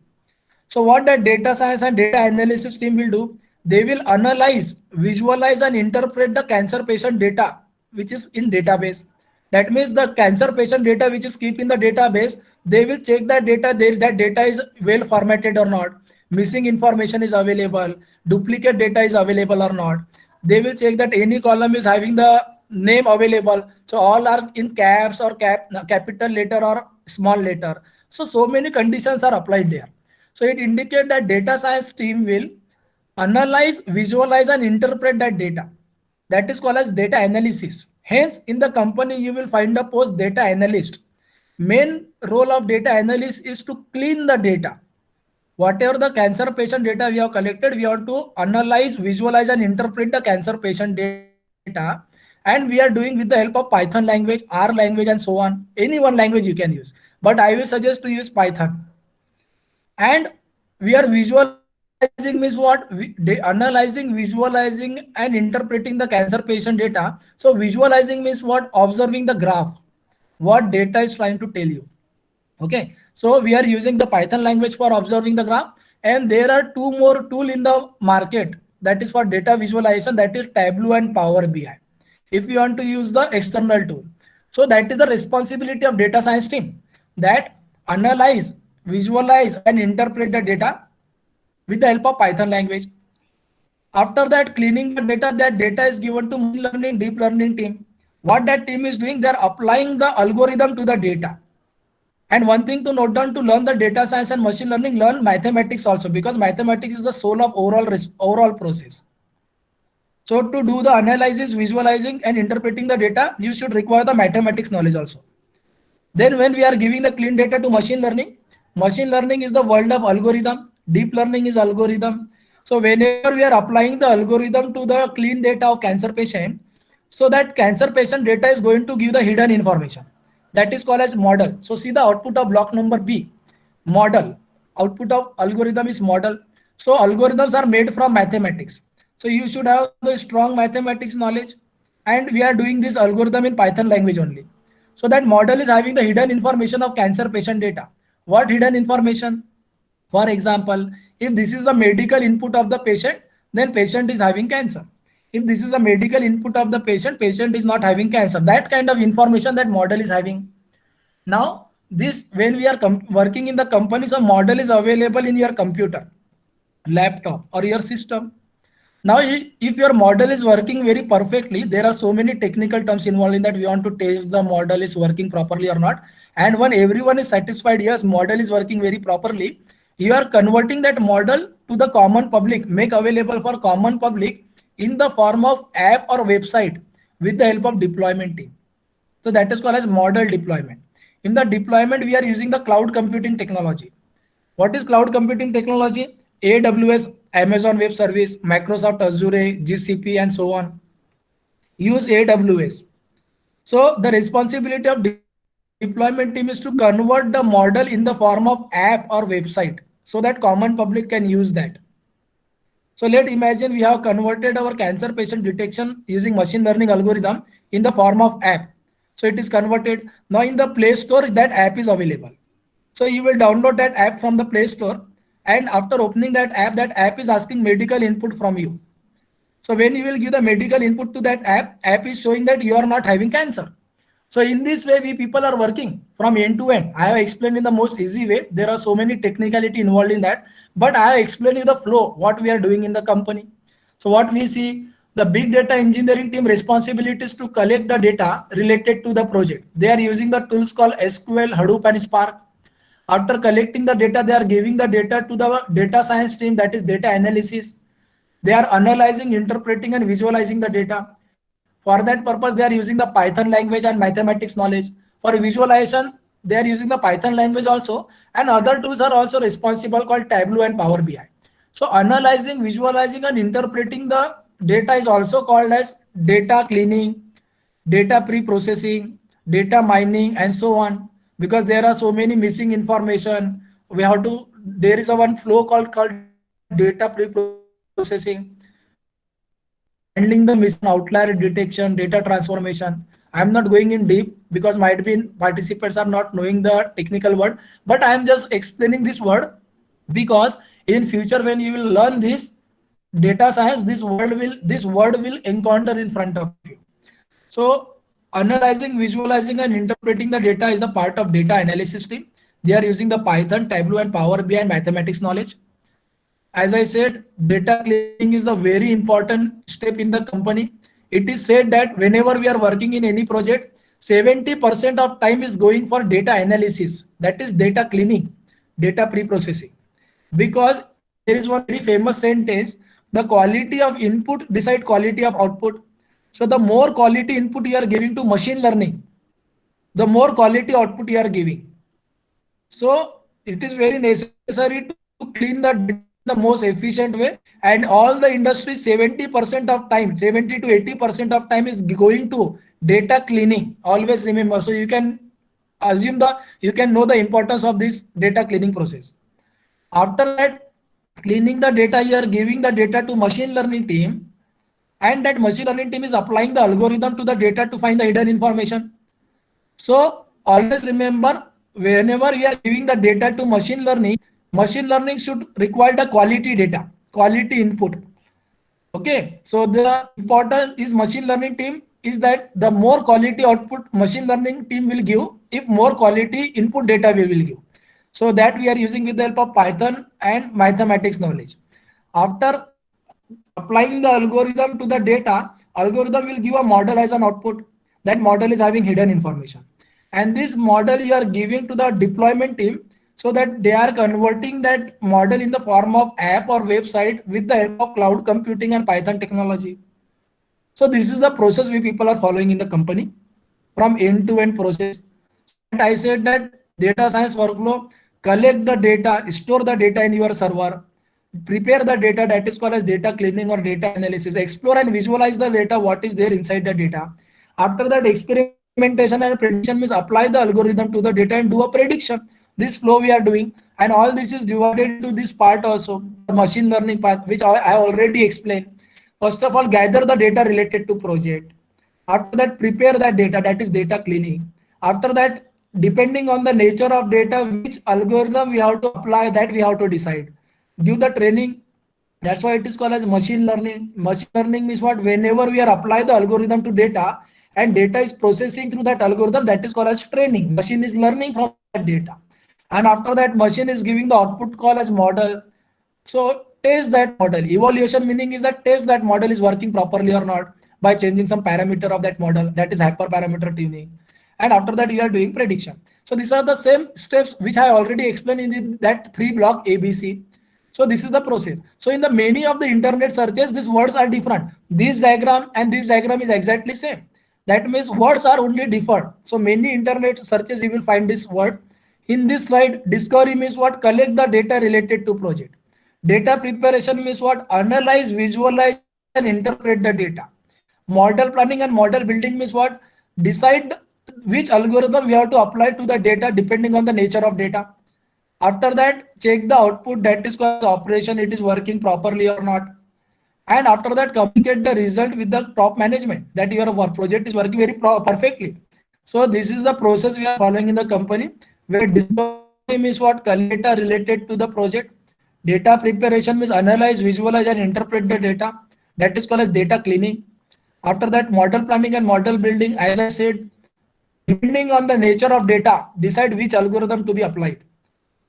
So what that data science and data analysis team will do, they will analyze, visualize and interpret the cancer patient data which is in database. That means the cancer patient data which is kept in the database, they will check that data, that data is well formatted or not, missing information is available, duplicate data is available or not. They will check that any column is having the name available. So all are in caps or capital letter or small letter. So many conditions are applied there. So it indicates that data science team will analyze, visualize and interpret that data. That is called as data analysis. Hence, in the company, you will find a post data analyst. Main role of data analyst is to clean the data. Whatever the cancer patient data we have collected, we have to analyze, visualize and interpret the cancer patient data. And we are doing with the help of Python language, R language and so on. Any one language you can use. But I will suggest to use Python. And we are visualizing means what? Analyzing, visualizing and interpreting the cancer patient data. So visualizing means what? Observing the graph. What data is trying to tell you. Okay. So we are using the Python language for observing the graph. And there are two more tools in the market that is for data visualization, that is Tableau and Power BI. If you want to use the external tool. So that is the responsibility of data science team, that analyze, visualize and interpret the data with the help of Python language. After that, cleaning the data, that data is given to machine learning, deep learning team. What that team is doing, they are applying the algorithm to the data. And one thing to note down, to learn the data science and machine learning, learn mathematics also, because mathematics is the soul of overall process. So to do the analysis, visualizing and interpreting the data, you should require the mathematics knowledge also. Then when we are giving the clean data to machine learning is the world of algorithm. Deep learning is algorithm. So whenever we are applying the algorithm to the clean data of cancer patient, so that cancer patient data is going to give the hidden information. That is called as model. So see the output of block number B, model. Output of algorithm is model. So algorithms are made from mathematics. So you should have the strong mathematics knowledge. And we are doing this algorithm in Python language only. So that model is having the hidden information of cancer patient data. What hidden information? For example, if this is the medical input of the patient, then patient is having cancer. If this is the medical input of the patient, patient is not having cancer. That kind of information that model is having. Now, this when we are working in the company, so model is available in your computer, laptop, or your system. Now, if your model is working very perfectly, there are so many technical terms involved in that. We want to test the model is working properly or not. And when everyone is satisfied, yes, model is working very properly, you are converting that model to the common public, make available for common public in the form of app or website with the help of deployment team. So that is called as model deployment. In the deployment, we are using the cloud computing technology. What is cloud computing technology? AWS, Amazon Web Service, Microsoft Azure, GCP, and so on. Use AWS. So the responsibility of deployment team is to convert the model in the form of app or website so that common public can use that. So let's imagine we have converted our cancer patient detection using machine learning algorithm in the form of app. So it is converted. Now in the Play Store, that app is available. So you will download that app from the Play Store, and after opening that app is asking medical input from you. So when you will give the medical input to that app is showing that you are not having cancer. So in this way, we people are working from end to end. I have explained in the most easy way. There are so many technicality involved in that, but I have explained you the flow, what we are doing in the company. So what we see, the big data engineering team responsibility is to collect the data related to the project. They are using the tools called SQL, Hadoop, and Spark. After collecting the data, they are giving the data to the data science team, that is data analysis. They are analyzing, interpreting, and visualizing the data. For that purpose, they are using the Python language and mathematics knowledge. For visualization, they are using the Python language also, and other tools are also responsible called Tableau and Power BI. So analyzing, visualizing, and interpreting the data is also called as data cleaning, data pre-processing, data mining, and so on. Because there are so many missing information, we have to, there is a one flow called data pre-processing, handling the missing outlier detection, data transformation. I am not going in deep because might be participants are not knowing the technical word, but I am just explaining this word because in future when you will learn this data science, this word will encounter in front of you. So analyzing, visualizing, and interpreting the data is a part of data analysis team. They are using the Python, Tableau, and Power BI and mathematics knowledge. As I said, data cleaning is a very important step in the company. It is said that whenever we are working in any project, 70% of time is going for data analysis. That is data cleaning, data pre-processing. Because there is one very famous sentence, the quality of input decide quality of output. So the more quality input you are giving to machine learning, the more quality output you are giving. So it is very necessary to clean the data in the most efficient way. And all the industry, 70% of time, 70 to 80% of time is going to data cleaning. Always remember. So you can assume you can know the importance of this data cleaning process. After that, cleaning the data, you are giving the data to machine learning team, and that machine learning team is applying the algorithm to the data to find the hidden information. So always remember, whenever we are giving the data to machine learning should require the quality data, quality input. Okay, so the important is machine learning team is that the more quality output machine learning team will give, if more quality input data we will give. So that we are using with the help of Python and mathematics knowledge. After applying the algorithm to the data, algorithm will give a model as an output. That model is having hidden information. And this model you are giving to the deployment team so that they are converting that model in the form of app or website with the help of cloud computing and Python technology. So this is the process we people are following in the company from end to end process. So that I said that data science workflow, collect the data, store the data in your server, prepare the data, that is called as data cleaning or data analysis, explore and visualize the data, what is there inside the data. After that, experimentation and prediction means apply the algorithm to the data and do a prediction. This flow we are doing, and all this is divided into this part also, the machine learning part, which I already explained. First of all, gather the data related to project. After that, prepare that data, that is data cleaning. After that, depending on the nature of data, which algorithm we have to apply, that we have to decide. Give the training. That's why it is called as machine learning. Machine learning means what? Whenever we are apply the algorithm to data and data is processing through that algorithm, that is called as training. Machine is learning from that data. And after that, machine is giving the output called as model. So test that model. Evaluation meaning is that test that model is working properly or not by changing some parameter of that model. That is hyperparameter tuning. And after that, you are doing prediction. So these are the same steps which I already explained in that 3 block ABC. So this is the process. So in the many of the internet searches, these words are different. This diagram and this diagram is exactly same. That means words are only different. So many internet searches you will find this word. In this slide, discovery means what? Collect the data related to project. Data preparation means what? Analyze, visualize, and interpret the data. Model planning and model building means what? Decide which algorithm we have to apply to the data depending on the nature of data. After that, check the output, that is called operation, it is working properly or not. And after that, communicate the result with the top management that your project is working very perfectly. So this is the process we are following in the company, where discovery means what? Collect data related to the project. Data preparation means analyze, visualize, and interpret the data. That is called as data cleaning. After that, model planning and model building, as I said, depending on the nature of data, decide which algorithm to be applied.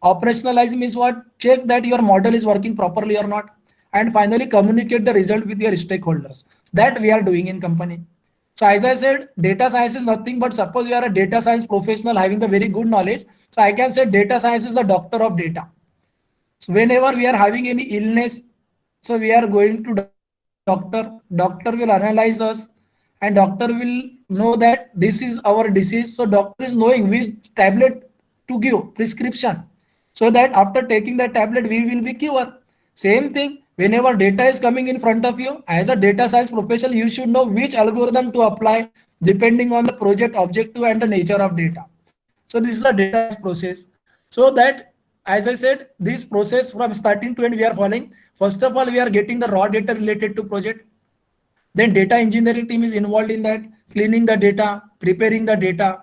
Operationalize means what? Check that your model is working properly or not. And finally, communicate the result with your stakeholders. That we are doing in company. So as I said, data science is nothing but, suppose you are a data science professional having the very good knowledge. So I can say data science is the doctor of data. So whenever we are having any illness, so we are going to doctor. Doctor will analyze us, and doctor will know that this is our disease. So doctor is knowing which tablet to give prescription, so that after taking that tablet we will be cured. Same thing, whenever data is coming in front of you, as a data science professional, you should know which algorithm to apply depending on the project objective and the nature of data. So this is a data science process. So that, as I said, this process from starting to end we are following. First of all, we are getting the raw data related to project. Then data engineering team is involved in that, cleaning the data, preparing the data.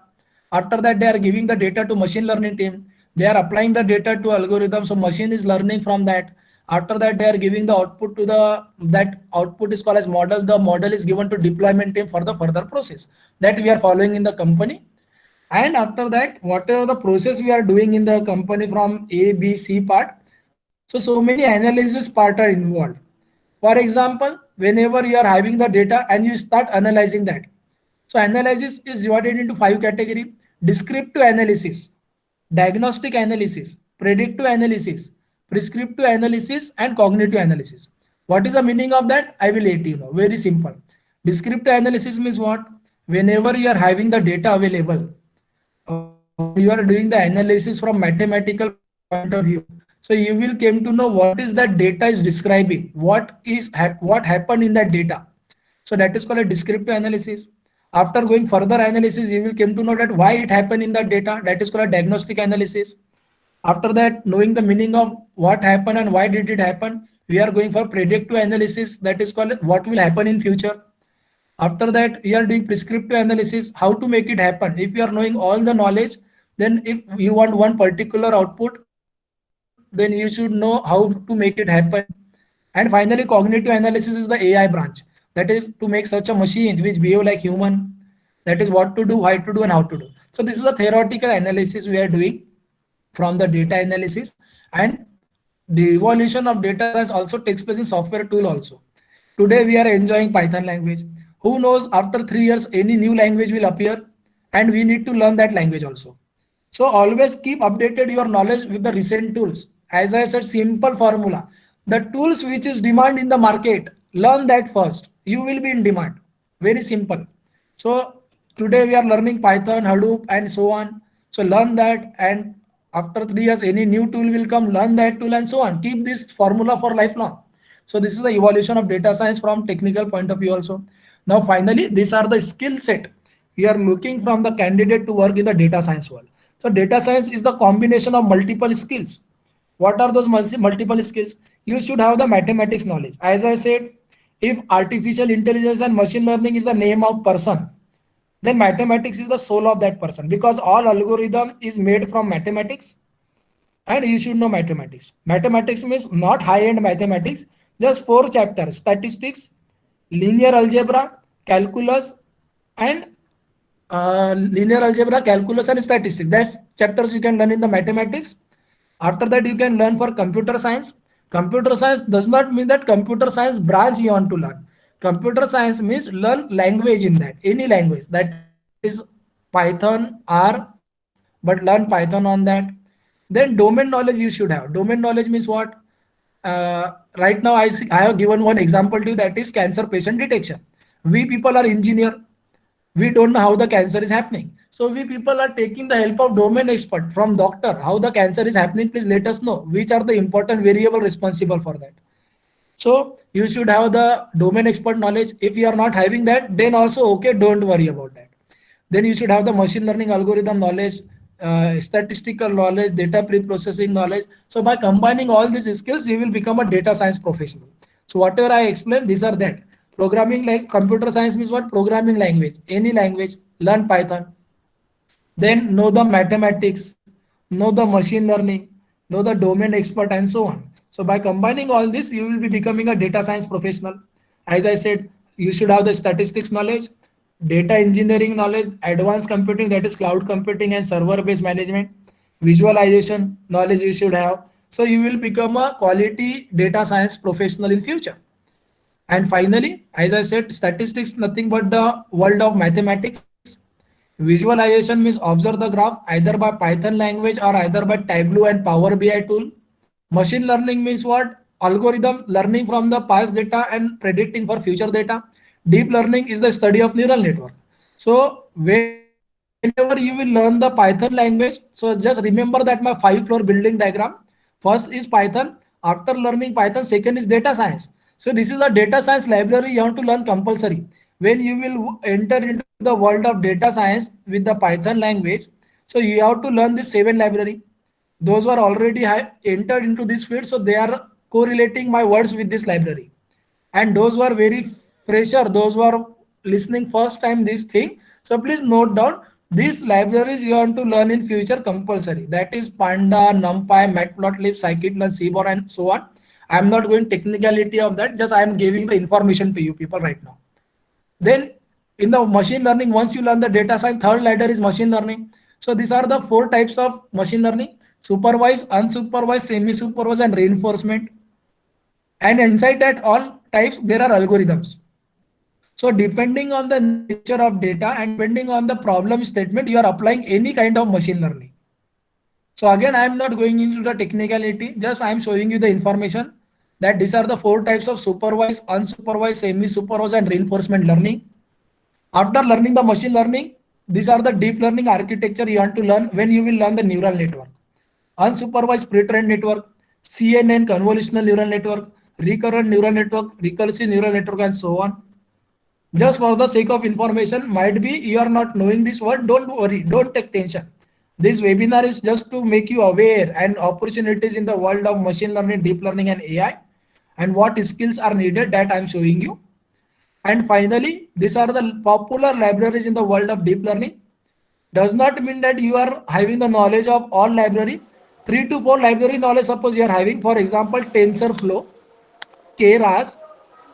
After that, they are giving the data to machine learning team. They are applying the data to algorithm. So machine is learning from that. After that, they are giving the output to that output is called as model. The model is given to deployment team for the further process that we are following in the company. And after that, whatever the process we are doing in the company from A, B, C part, so many analysis part are involved. For example, whenever you are having the data and you start analyzing that. So analysis is divided into 5 categories: descriptive analysis, diagnostic analysis, predictive analysis, prescriptive analysis, and cognitive analysis. What is the meaning of that? I will let you know. Very simple. Descriptive analysis means what? Whenever you are having the data available, you are doing the analysis from mathematical point of view. So you will came to know what is that data is describing, what happened in that data. So that is called a descriptive analysis. After going further analysis, you will come to know that why it happened in that data. That is called a diagnostic analysis. After that, knowing the meaning of what happened and why did it happen, we are going for predictive analysis. That is called what will happen in future. After that, we are doing prescriptive analysis, how to make it happen. If you are knowing all the knowledge, then if you want one particular output, then you should know how to make it happen. And finally, cognitive analysis is the AI branch. That is to make such a machine which behave like human. That is what to do, why to do, and how to do. So this is a theoretical analysis we are doing from the data analysis. And the evolution of data science also takes place in software tool also. Today we are enjoying Python language. Who knows, after 3 years any new language will appear and we need to learn that language also. So always keep updated your knowledge with the recent tools. As I said, simple formula. The tools which is demand in the market, learn that first. You will be in demand. Very simple. So today we are learning Python, Hadoop, and so on. So learn that, and after 3 years any new tool will come, learn that tool, and so on. Keep this formula for lifelong. So this is the evolution of data science from technical point of view also. Now finally, these are the skill set we are looking from the candidate to work in the data science world. So data science is the combination of multiple skills. What are those multiple skills? You should have the mathematics knowledge. As I said, If artificial intelligence and machine learning is the name of person, then mathematics is the soul of that person, because all algorithm is made from mathematics, and you should know mathematics. Mathematics means not high-end mathematics, just 4 chapters: statistics, linear algebra, calculus, and calculus and statistics. That's chapters you can learn in the mathematics. After that, you can learn for computer science. Computer science does not mean that computer science branch you want to learn. Computer science means learn language in that, any language. That is Python, R, but learn Python on that. Then domain knowledge you should have. Domain knowledge means what? Right now, I have given one example to you, that is cancer patient detection. We people are engineer. We don't know how the cancer is happening. So we people are taking the help of domain expert from doctor. How the cancer is happening, please let us know. Which are the important variable responsible for that? So you should have the domain expert knowledge. If you are not having that, then also okay, don't worry about that. Then you should have the machine learning algorithm knowledge, statistical knowledge, data pre-processing knowledge. So by combining all these skills, you will become a data science professional. So whatever I explained, these are that. Programming, like computer science means what? Programming language, any language, learn Python. Then know the mathematics, know the machine learning, know the domain expert, and so on. So by combining all this, you will be becoming a data science professional. As I said, you should have the statistics knowledge, data engineering knowledge, advanced computing, that is cloud computing and server-based management, visualization knowledge you should have. So you will become a quality data science professional in future. And finally, as I said, statistics nothing but the world of mathematics. Visualization means observe the graph either by Python language or either by Tableau and Power BI tool. Machine learning means what? Algorithm learning from the past data and predicting for future data. Deep learning is the study of neural network. So whenever you will learn the Python language, so just remember that my 5-floor building diagram. First is Python. After learning Python, second is data science. So this is a data science library you have to learn compulsory. When you will enter into the world of data science with the Python language, so you have to learn this 7 library. Those who are already entered into this field, so they are correlating my words with this library. And those who are very fresher, those who are listening first time this thing, so please note down these libraries you want to learn in future compulsory. That is Panda, NumPy, Matplotlib, Scikit-learn, Seaborn, and so on. I am not going technicality of that, just I am giving the information to you people right now. Then in the machine learning, once you learn the data science, third ladder is machine learning. So these are the 4 types of machine learning: supervised, unsupervised, semi-supervised, and reinforcement. And inside that all types, there are algorithms. So depending on the nature of data and depending on the problem statement, you are applying any kind of machine learning. So again, I am not going into the technicality, just I am showing you the information that these are the 4 types of supervised, unsupervised, semi-supervised, and reinforcement learning. After learning the machine learning, these are the deep learning architecture you want to learn when you will learn the neural network. Unsupervised pre-trained network, CNN, convolutional neural network, recurrent neural network, recursive neural network, and so on. Just for the sake of information, might be you are not knowing this word, don't worry, don't take tension. This webinar is just to make you aware and opportunities in the world of machine learning, deep learning, and AI, and what skills are needed that I am showing you. And finally, these are the popular libraries in the world of deep learning. Does not mean that you are having the knowledge of all library. 3 to 4 library knowledge suppose you are having. For example, TensorFlow, Keras,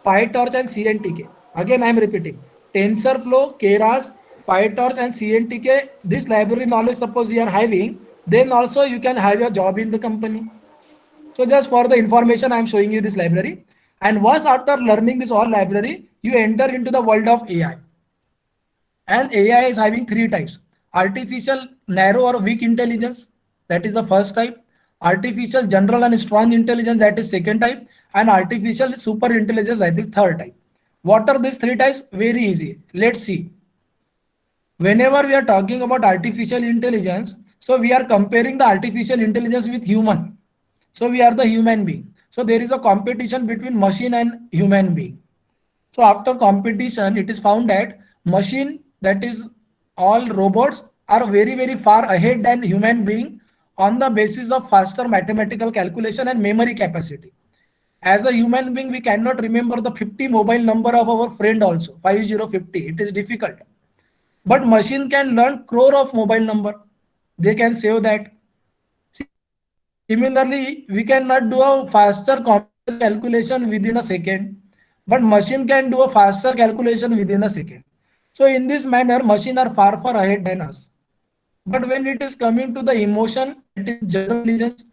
PyTorch, and CNTK. Again, I am repeating. TensorFlow, Keras, PyTorch, and CNTK. This library knowledge suppose you are having, then also you can have your job in the company. So just for the information, I am showing you this library. And once after learning this all library, you enter into the world of AI. And AI is having 3 types: artificial narrow or weak intelligence, that is the first type; artificial general and strong intelligence, that is second type; and artificial super intelligence, that is third type. What are these 3 types? Very easy. Let's see. Whenever we are talking about artificial intelligence, so we are comparing the artificial intelligence with human. So we are the human being. So there is a competition between machine and human being. So after competition, it is found that machine, that is all robots, are very far ahead than human being on the basis of faster mathematical calculation and memory capacity. As a human being, we cannot remember the 50 mobile number of our friend also, 5050. It is difficult. But machine can learn crore of mobile number. They can save that. Similarly, we cannot do a faster complex calculation within a second, but machine can do a faster calculation within a second. So in this manner, machine are far ahead than us. But when it is coming to the emotion, that is general intelligence,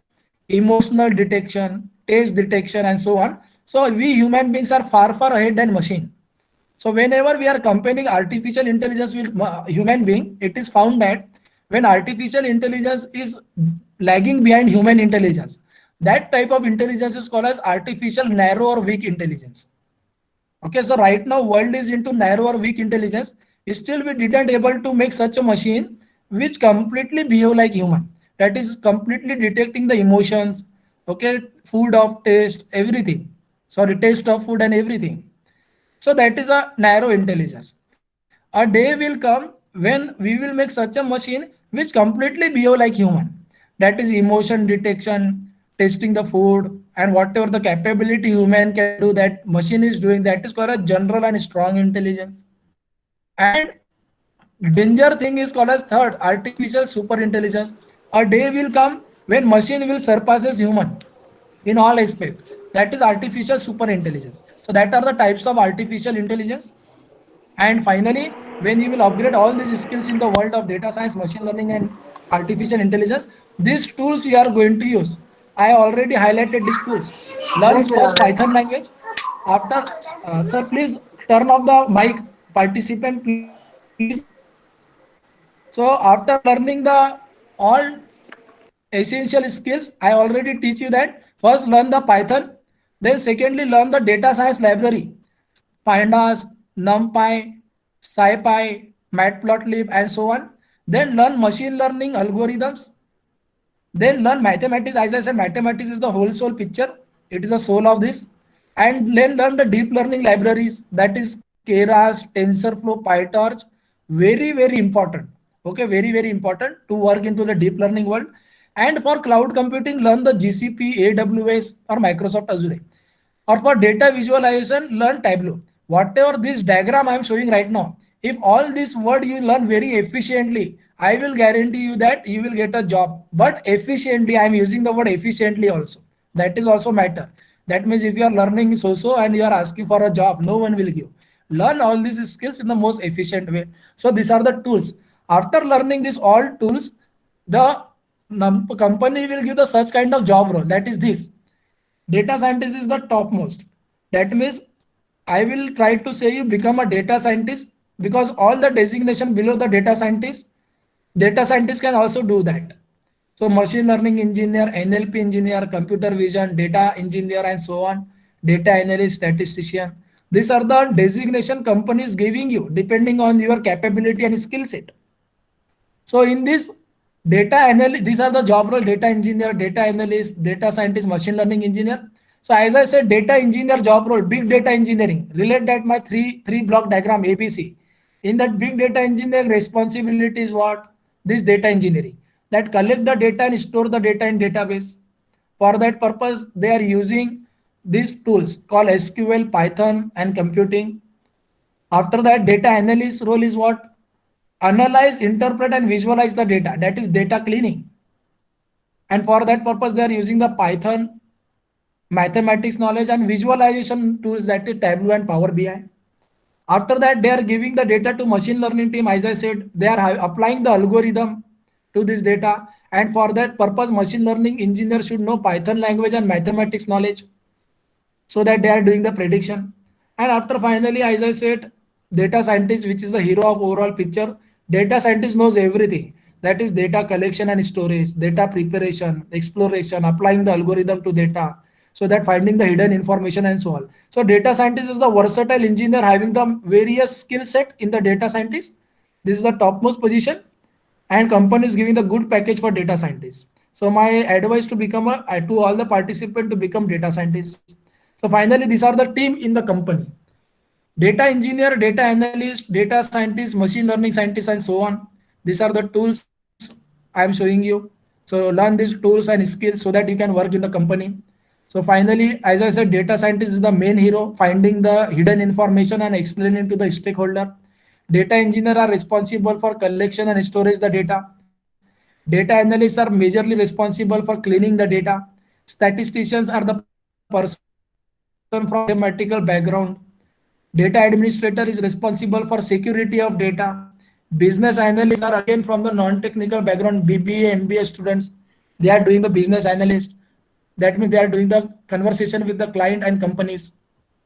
emotional detection, taste detection, and so on. So we human beings are far ahead than machine. So whenever we are comparing artificial intelligence with human being, it is found that when artificial intelligence is lagging behind human intelligence, that type of intelligence is called as artificial narrow or weak intelligence. Okay, so right now world is into narrow or weak intelligence. Still, we didn't able to make such a machine which completely behave like human. That is completely detecting the emotions. Okay, food of taste, everything. Sorry, taste of food and everything. So that is a narrow intelligence. A day will come when we will make such a machine which completely behave like human. That is emotion detection, tasting the food, and whatever the capability human can do that machine is doing, that is called a general and strong intelligence. And danger thing is called as third, artificial super intelligence. A day will come when machine will surpasses human in all aspects. That is artificial super intelligence. So that are the types of artificial intelligence. And finally, when you will upgrade all these skills in the world of data science, machine learning, and artificial intelligence, these tools you are going to use. I already highlighted these tools. Learn Yes, first Python language. After, sir, please turn off the mic, participant, please. So after learning the all essential skills, I already teach you that first learn the Python, then secondly learn the data science library, pandas, numpy, scipy, matplotlib, and so on. Then learn machine learning algorithms. Then learn mathematics. As I said, mathematics is the whole soul picture. It is the soul of this. And then learn the deep learning libraries, that is Keras, TensorFlow, PyTorch. Very important. Okay, very important to work into the deep learning world. And for cloud computing, learn the GCP, AWS, or Microsoft Azure. Or for data visualization, learn Tableau. Whatever this diagram I am showing right now, if all this word you learn very efficiently, I will guarantee you that you will get a job. But efficiently, I am using the word efficiently also. That is also matter. That means if you are learning so and you are asking for a job, no one will give. Learn all these skills in the most efficient way. So these are the tools. After learning these all tools, the company will give the such kind of job role. That is this. Data scientist is the topmost. That means I will try to say you become a data scientist, because all the designation below the data scientist can also do that. So machine learning engineer, NLP engineer, computer vision, data engineer, and so on, data analyst, statistician. These are the designation companies giving you depending on your capability and skill set. So in this data analyst, these are the job role: data engineer, data analyst, data scientist, machine learning engineer. So as I said, data engineer job role, big data engineering. Relate that my three block diagram ABC. In that big data engineering, responsibility is what? This data engineering, that collect the data and store the data in database. For that purpose, they are using these tools called SQL, Python, and computing. After that, data analyst role is what? Analyze, interpret, and visualize the data. That is data cleaning. And for that purpose, they are using the Python, mathematics knowledge, and visualization tools, that is Tableau and Power BI. After that, they are giving the data to machine learning team. As I said, they are applying the algorithm to this data. And for that purpose, machine learning engineer should know Python language and mathematics knowledge, so that they are doing the prediction. And after finally, as I said, data scientist, which is the hero of overall picture. Data scientist knows everything. That is data collection and storage, data preparation, exploration, applying the algorithm to data, so that finding the hidden information and so on. So data scientist is the versatile engineer having the various skill set in the data scientist. This is the topmost position, and company is giving the good package for data scientists. So my advice to become to all the participants to become data scientists. So finally, these are the team in the company: data engineer, data analyst, data scientist, machine learning scientist, and so on. These are the tools I am showing you. So learn these tools and skills so that you can work in the company. So finally, as I said, data scientist is the main hero, finding the hidden information and explaining to the stakeholder. Data engineer are responsible for collection and storage the data. Data analysts are majorly responsible for cleaning the data. Statisticians are the person from mathematical background. Data administrator is responsible for security of data. Business analysts are again from the non-technical background, BBA, MBA students. They are doing the business analyst. That means they are doing the conversation with the client and companies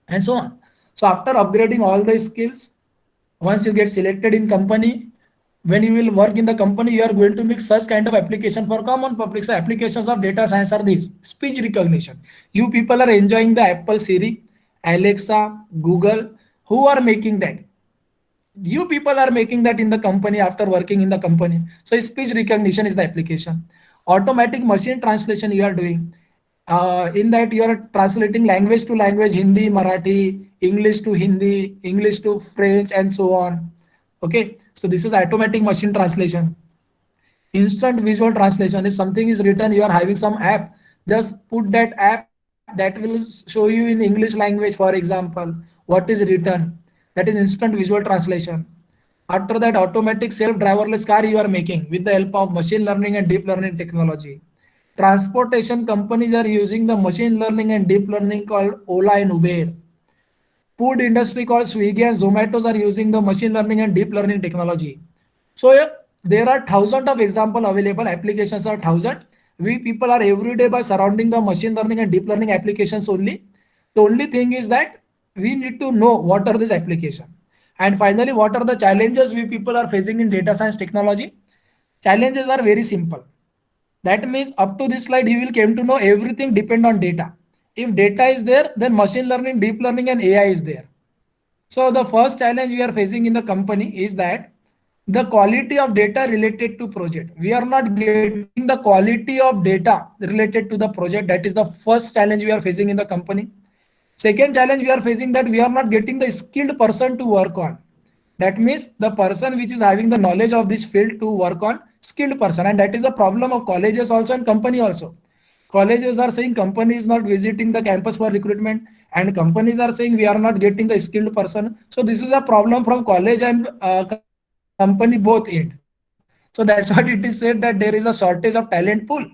and so on. So after upgrading all the skills, once you get selected in company, when you will work in the company, you are going to make such kind of application for common public. So applications of data science are these: speech recognition. You people are enjoying the Apple Siri, Alexa, Google. Who are making that? You people are making that in the company after working in the company. So speech recognition is the application. Automatic machine translation you are doing. In that you are translating language to language, Hindi, Marathi, English to Hindi, English to French, and so on. Okay, so this is automatic machine translation. Instant visual translation. If something is written, you are having some app, just put that app that will show you in English language, for example, what is written. That is instant visual translation. After that, automatic self-driverless car you are making with the help of machine learning and deep learning technology. Transportation companies are using the machine learning and deep learning called Ola and Uber. Food industry called Swiggy and Zomatos are using the machine learning and deep learning technology. So yeah, there are thousands of example available. Applications are thousand. We people are every day by surrounding the machine learning and deep learning applications only. The only thing is that we need to know what are these applications. And finally, what are the challenges we people are facing in data science technology? Challenges are very simple. That means up to this slide, you will came to know everything depend on data. If data is there, then machine learning, deep learning, and AI is there. So the first challenge we are facing in the company is that the quality of data related to project. We are not getting the quality of data related to the project. That is the first challenge we are facing in the company. Second challenge we are facing, that we are not getting the skilled person to work on. That means the person which is having the knowledge of this field to work on, skilled person. And that is a problem of colleges also and company also. Colleges are saying company is not visiting the campus for recruitment, and companies are saying we are not getting the skilled person. So this is a problem from college and company both end. So that's what it is said, that there is a shortage of talent pool.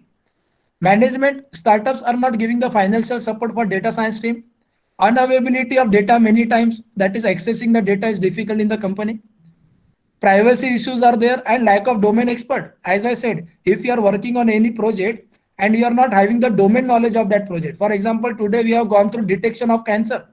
Management startups are not giving the financial support for data science team. Unavailability of data many times, that is accessing the data is difficult in the company. Privacy issues are there and lack of domain expert. As I said, if you are working on any project and you are not having the domain knowledge of that project, for example, today we have gone through detection of cancer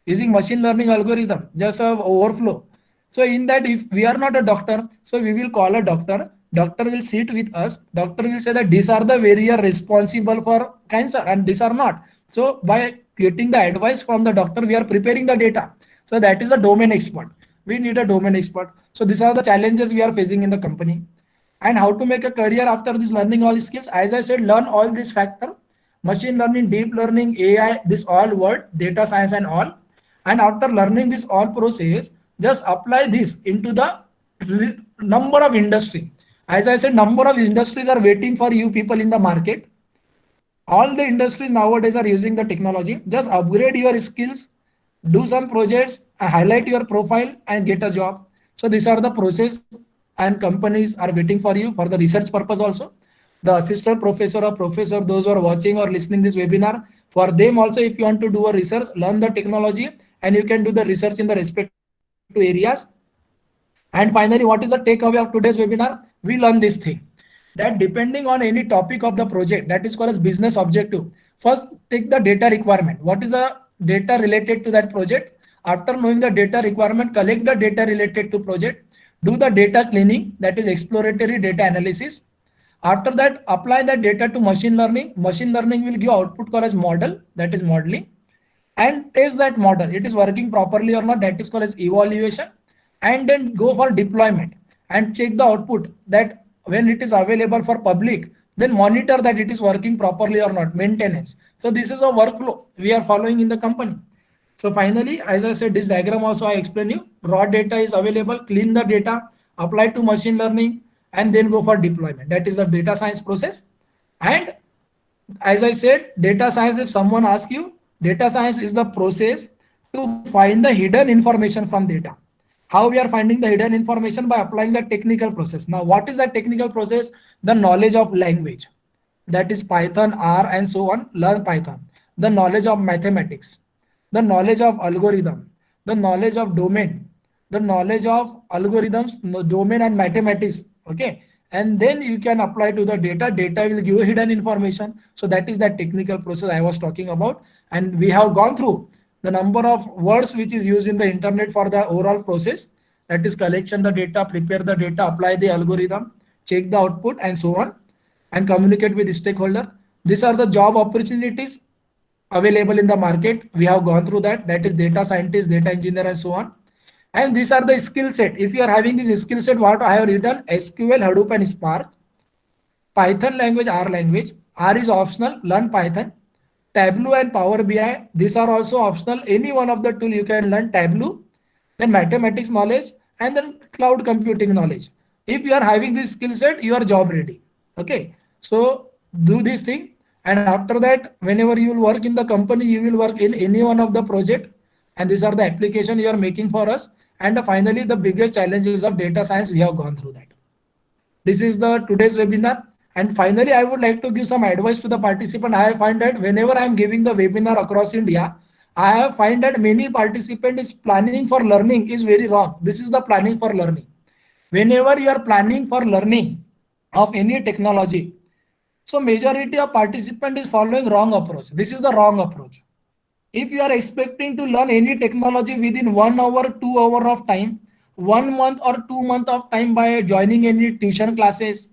using machine learning algorithm, just a overflow. So in that, if we are not a doctor, so we will call a doctor. Doctor will sit with us. Doctor will say that these are the very are responsible for cancer and these are not. So by getting the advice from the doctor, we are preparing the data. So that is a domain expert. We need a domain expert. So these are the challenges we are facing in the company. And how to make a career after this learning all skills. As I said, learn all these factors: machine learning, deep learning, AI, this all word, data science and all. And after learning this all process, just apply this into the number of industry. As I said, number of industries are waiting for you people in the market. All the industries nowadays are using the technology. Just upgrade your skills, do some projects, highlight your profile and get a job. So these are the process, and companies are waiting for you for the research purpose also. The assistant professor or professor, those who are watching or listening this webinar, for them also, if you want to do a research, learn the technology and you can do the research in the respective areas. And finally, what is the takeaway of today's webinar? We learn this thing, that depending on any topic of the project, that is called as business objective. First, take the data requirement. What is the data related to that project? After knowing the data requirement, collect the data related to project, do the data cleaning, that is exploratory data analysis. After that, apply that data to machine learning. Machine learning will give output called as model, that is modeling, and test that model, it is working properly or not, that is called as evaluation. And then go for deployment and check the output, that when it is available for public, then monitor that it is working properly or not, maintenance. So this is a workflow we are following in the company. So finally, as I said, this diagram also I explain you. Raw data is available, clean the data, apply to machine learning, and then go for deployment. That is the data science process. And as I said, data science, if someone asks you, data science is the process to find the hidden information from data. How we are finding the hidden information? By applying the technical process. Now, what is that technical process? The knowledge of language, that is Python, R, and so on. Learn Python. The knowledge of mathematics, the knowledge of algorithm, the knowledge of domain, the knowledge of algorithms, domain, and mathematics. Okay, and then you can apply to the data. Data will give you hidden information. So that is that technical process I was talking about, and we have gone through the number of words which is used in the internet for the overall process, that is collection the data, prepare the data, apply the algorithm, check the output, and so on, and communicate with the stakeholder. These are the job opportunities available in the market. We have gone through that. That is data scientist, data engineer, and so on. And these are the skill set. If you are having this skill set, what I have written: SQL, Hadoop, and Spark, Python language, R language. R is optional. Learn Python. Tableau and Power BI. These are also optional. Any one of the tool you can learn. Tableau, then mathematics knowledge, and then cloud computing knowledge. If you are having this skill set, you are job ready. Okay. So do this thing. And after that, whenever you will work in the company, you will work in any one of the project. And these are the application you are making for us. And finally, the biggest challenges of data science, we have gone through that. This is the today's webinar. And finally, I would like to give some advice to the participant. I find that whenever I am giving the webinar across India, I have find that many participant is planning for learning is very wrong. This is the planning for learning. Whenever you are planning for learning of any technology, so majority of participant is following wrong approach. This is the wrong approach. If you are expecting to learn any technology within 1 hour, 2 hour of time, 1 month or 2 months of time by joining any tuition classes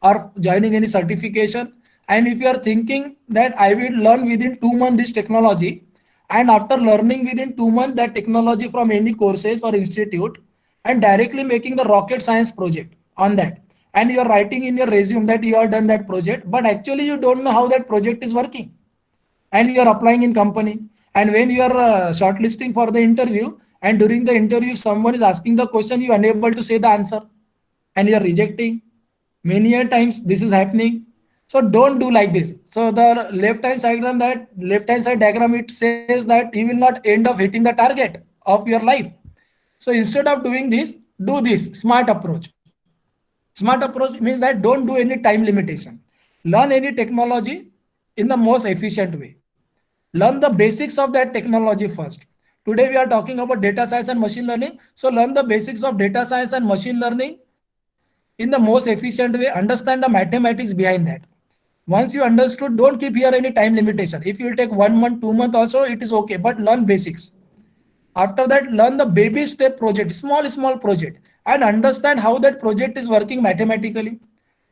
or joining any certification, and if you are thinking that I will learn within 2 months this technology, and after learning within 2 months that technology from any courses or institute, and directly making the rocket science project on that, and you are writing in your resume that you have done that project, but actually you don't know how that project is working, and you are applying in company, and when you are shortlisting for the interview, and during the interview someone is asking the question, you are unable to say the answer, and you are rejecting. Many a times this is happening. So don't do like this. So the left hand side diagram, it says that you will not end up hitting the target of your life. So instead of doing this, do this smart approach. Smart approach means that don't do any time limitation. Learn any technology in the most efficient way. Learn the basics of that technology first. Today we are talking about data science and machine learning. So learn the basics of data science and machine learning in the most efficient way. Understand the mathematics behind that. Once you understood, don't keep here any time limitation. If you will take 1 month, 2 months also, it is okay, but learn basics. After that, learn the baby step project, small project, and understand how that project is working mathematically.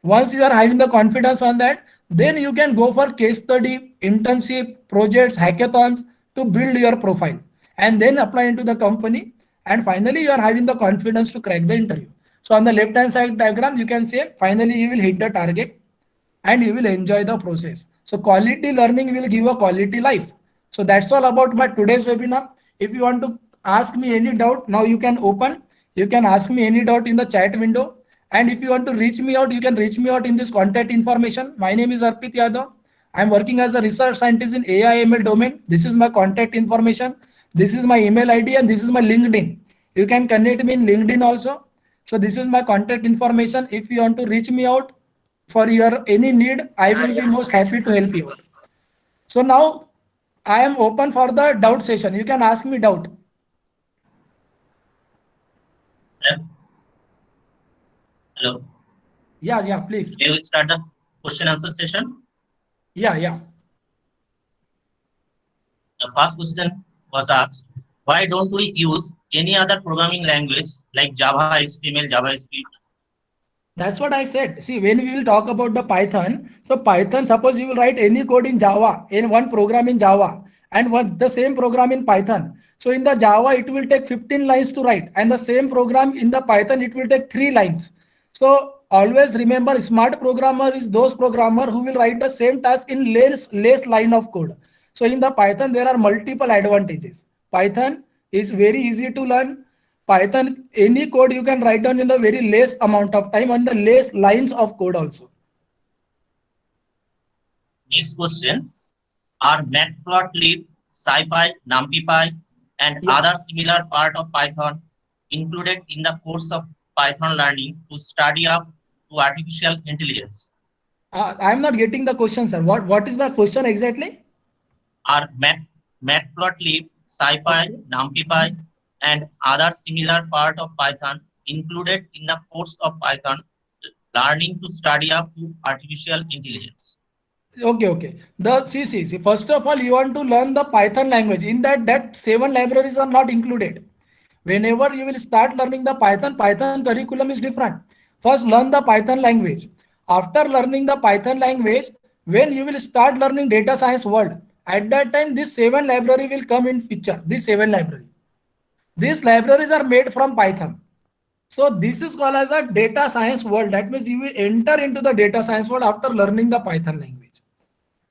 Once you are having the confidence on that, then you can go for case study, internship, projects, hackathons to build your profile, and then apply into the company. And finally, you are having the confidence to crack the interview. So on the left hand side diagram, you can say finally you will hit the target and you will enjoy the process. So quality learning will give a quality life. So that's all about my today's webinar. If you want to ask me any doubt, now you can open. You can ask me any doubt in the chat window. And if you want to reach me out, you can reach me out in this contact information. My name is Arpit Yadav. I'm working as a research scientist in AI ML domain. This is my contact information. This is my email ID and this is my LinkedIn. You can connect me in LinkedIn also. So this is my contact information. If you want to reach me out for your any need, I will be most happy to help you. So now I am open for the doubt session. You can ask me doubt. Hello. Yeah, please. May we start the question answer session? Yeah. The first question was asked, why don't we use any other programming language like Java, HTML, JavaScript? That's what I said. See, when we will talk about the Python, so Python, suppose you will write any code in Java, in one program in Java, and the same program in Python. So in the Java, it will take 15 lines to write, and the same program in the Python, it will take 3 lines. So always remember, smart programmer is those programmer who will write the same task in less line of code. So in the Python, there are multiple advantages. Python is very easy to learn. Python, any code you can write down in the very less amount of time and the less lines of code also. Next question. Are matplotlib, scipy, numpy, and Yeah. other similar part of Python included in the course of Python learning to study up to artificial intelligence? I'm not getting the question, sir. What is the question exactly? Are matplotlib, scipy, Okay. numpy, and other similar part of Python included in the course of Python learning to study up to artificial intelligence? Okay. See. First of all, you want to learn the Python language. In that 7 libraries are not included. Whenever you will start learning the Python curriculum is different. First, learn the Python language. After learning the Python language, when you will start learning data science world, at that time, this 7 library will come in picture. This 7 library. These libraries are made from Python. So this is called as a data science world. That means you will enter into the data science world after learning the Python language.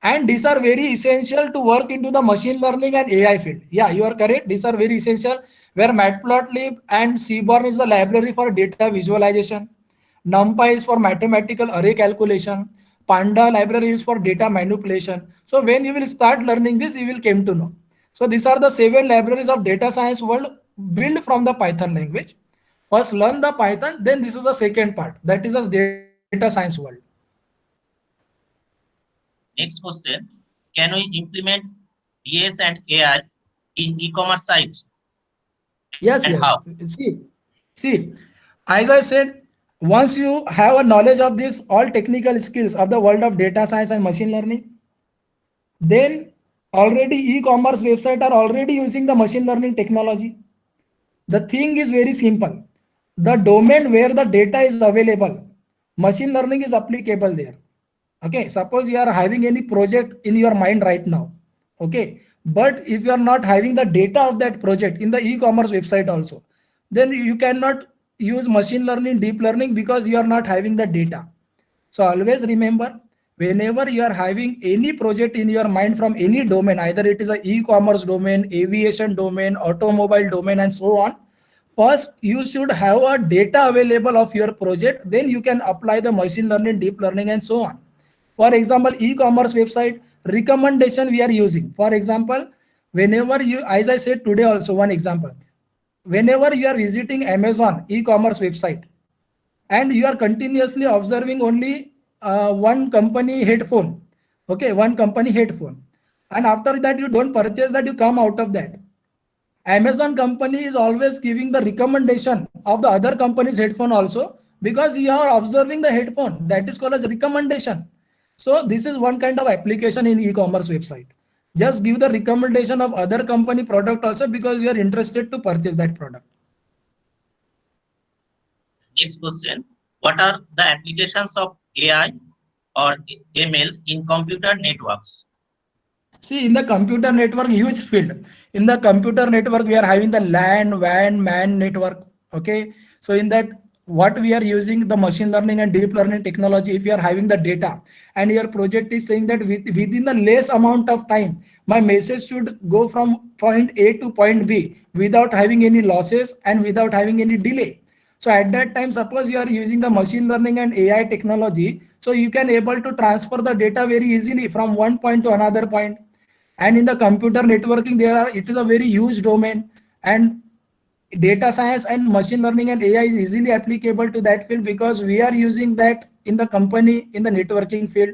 And these are very essential to work into the machine learning and AI field. Yeah, you are correct. These are very essential where Matplotlib and Seaborn is the library for data visualization. NumPy is for mathematical array calculation. Panda library is for data manipulation. So when you will start learning this, you will come to know. So these are the 7 libraries of data science world built from the Python language. First learn the Python, then this is the second part. That is a data science world. Next question. Can we implement DS and AI in e-commerce sites Yes, and yes. how? See, as I said, once you have a knowledge of this all technical skills of the world of data science and machine learning, then already e-commerce website are already using the machine learning technology. The thing is very simple. The domain where the data is available, machine learning is applicable there. Okay, suppose you are having any project in your mind right now. Okay, but if you are not having the data of that project in the e-commerce website also, then you cannot use machine learning, deep learning because you are not having the data. So always remember, whenever you are having any project in your mind from any domain, either it is a e-commerce domain, aviation domain, automobile domain, and so on, first you should have a data available of your project, then you can apply the machine learning, deep learning, and so on. For example, e-commerce website recommendation we are using. For example, whenever you, as I said today also, one example, whenever you are visiting Amazon e-commerce website, and you are continuously observing only one company headphone, okay, one company headphone, and after that you don't purchase that, you come out of that. Amazon company is always giving the recommendation of the other company's headphone also, because you are observing the headphone, that is called as recommendation. So this is one kind of application in e-commerce website. Just give the recommendation of other company product also because you are interested to purchase that product. Next question. What are the applications of AI or ML in computer networks? See, in the computer network, huge field. In the computer network, we are having the LAN, WAN, MAN network. Okay. So in that, what we are using the machine learning and deep learning technology, if you are having the data and your project is saying that within the less amount of time, my message should go from point A to point B without having any losses and without having any delay. So at that time, suppose you are using the machine learning and AI technology, so you can able to transfer the data very easily from one point to another point. And in the computer networking, it is a very huge domain, and data science and machine learning and AI is easily applicable to that field because we are using that in the company in the networking field.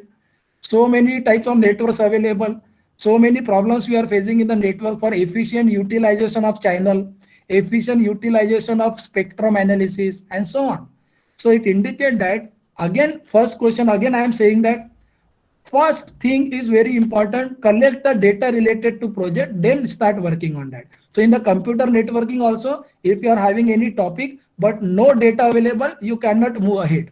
So many types of networks available, so many problems we are facing in the network for efficient utilization of channel, efficient utilization of spectrum analysis, and so on. So it indicates that, again, first question, again I am saying that first thing is very important, collect the data related to project, then start working on that. So in the computer networking also, if you are having any topic but no data available, you cannot move ahead.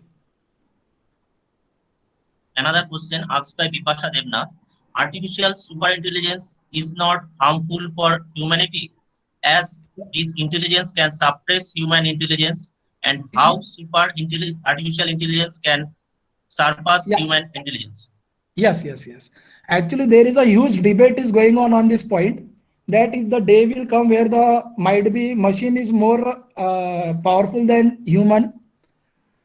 Another question asked by Bipasha Devnath. Artificial superintelligence is not harmful for humanity as this intelligence can suppress human intelligence, and how artificial intelligence can surpass Yeah. human intelligence. Yes. Actually, there is a huge debate is going on this point, that if the day will come where the might be machine is more powerful than human.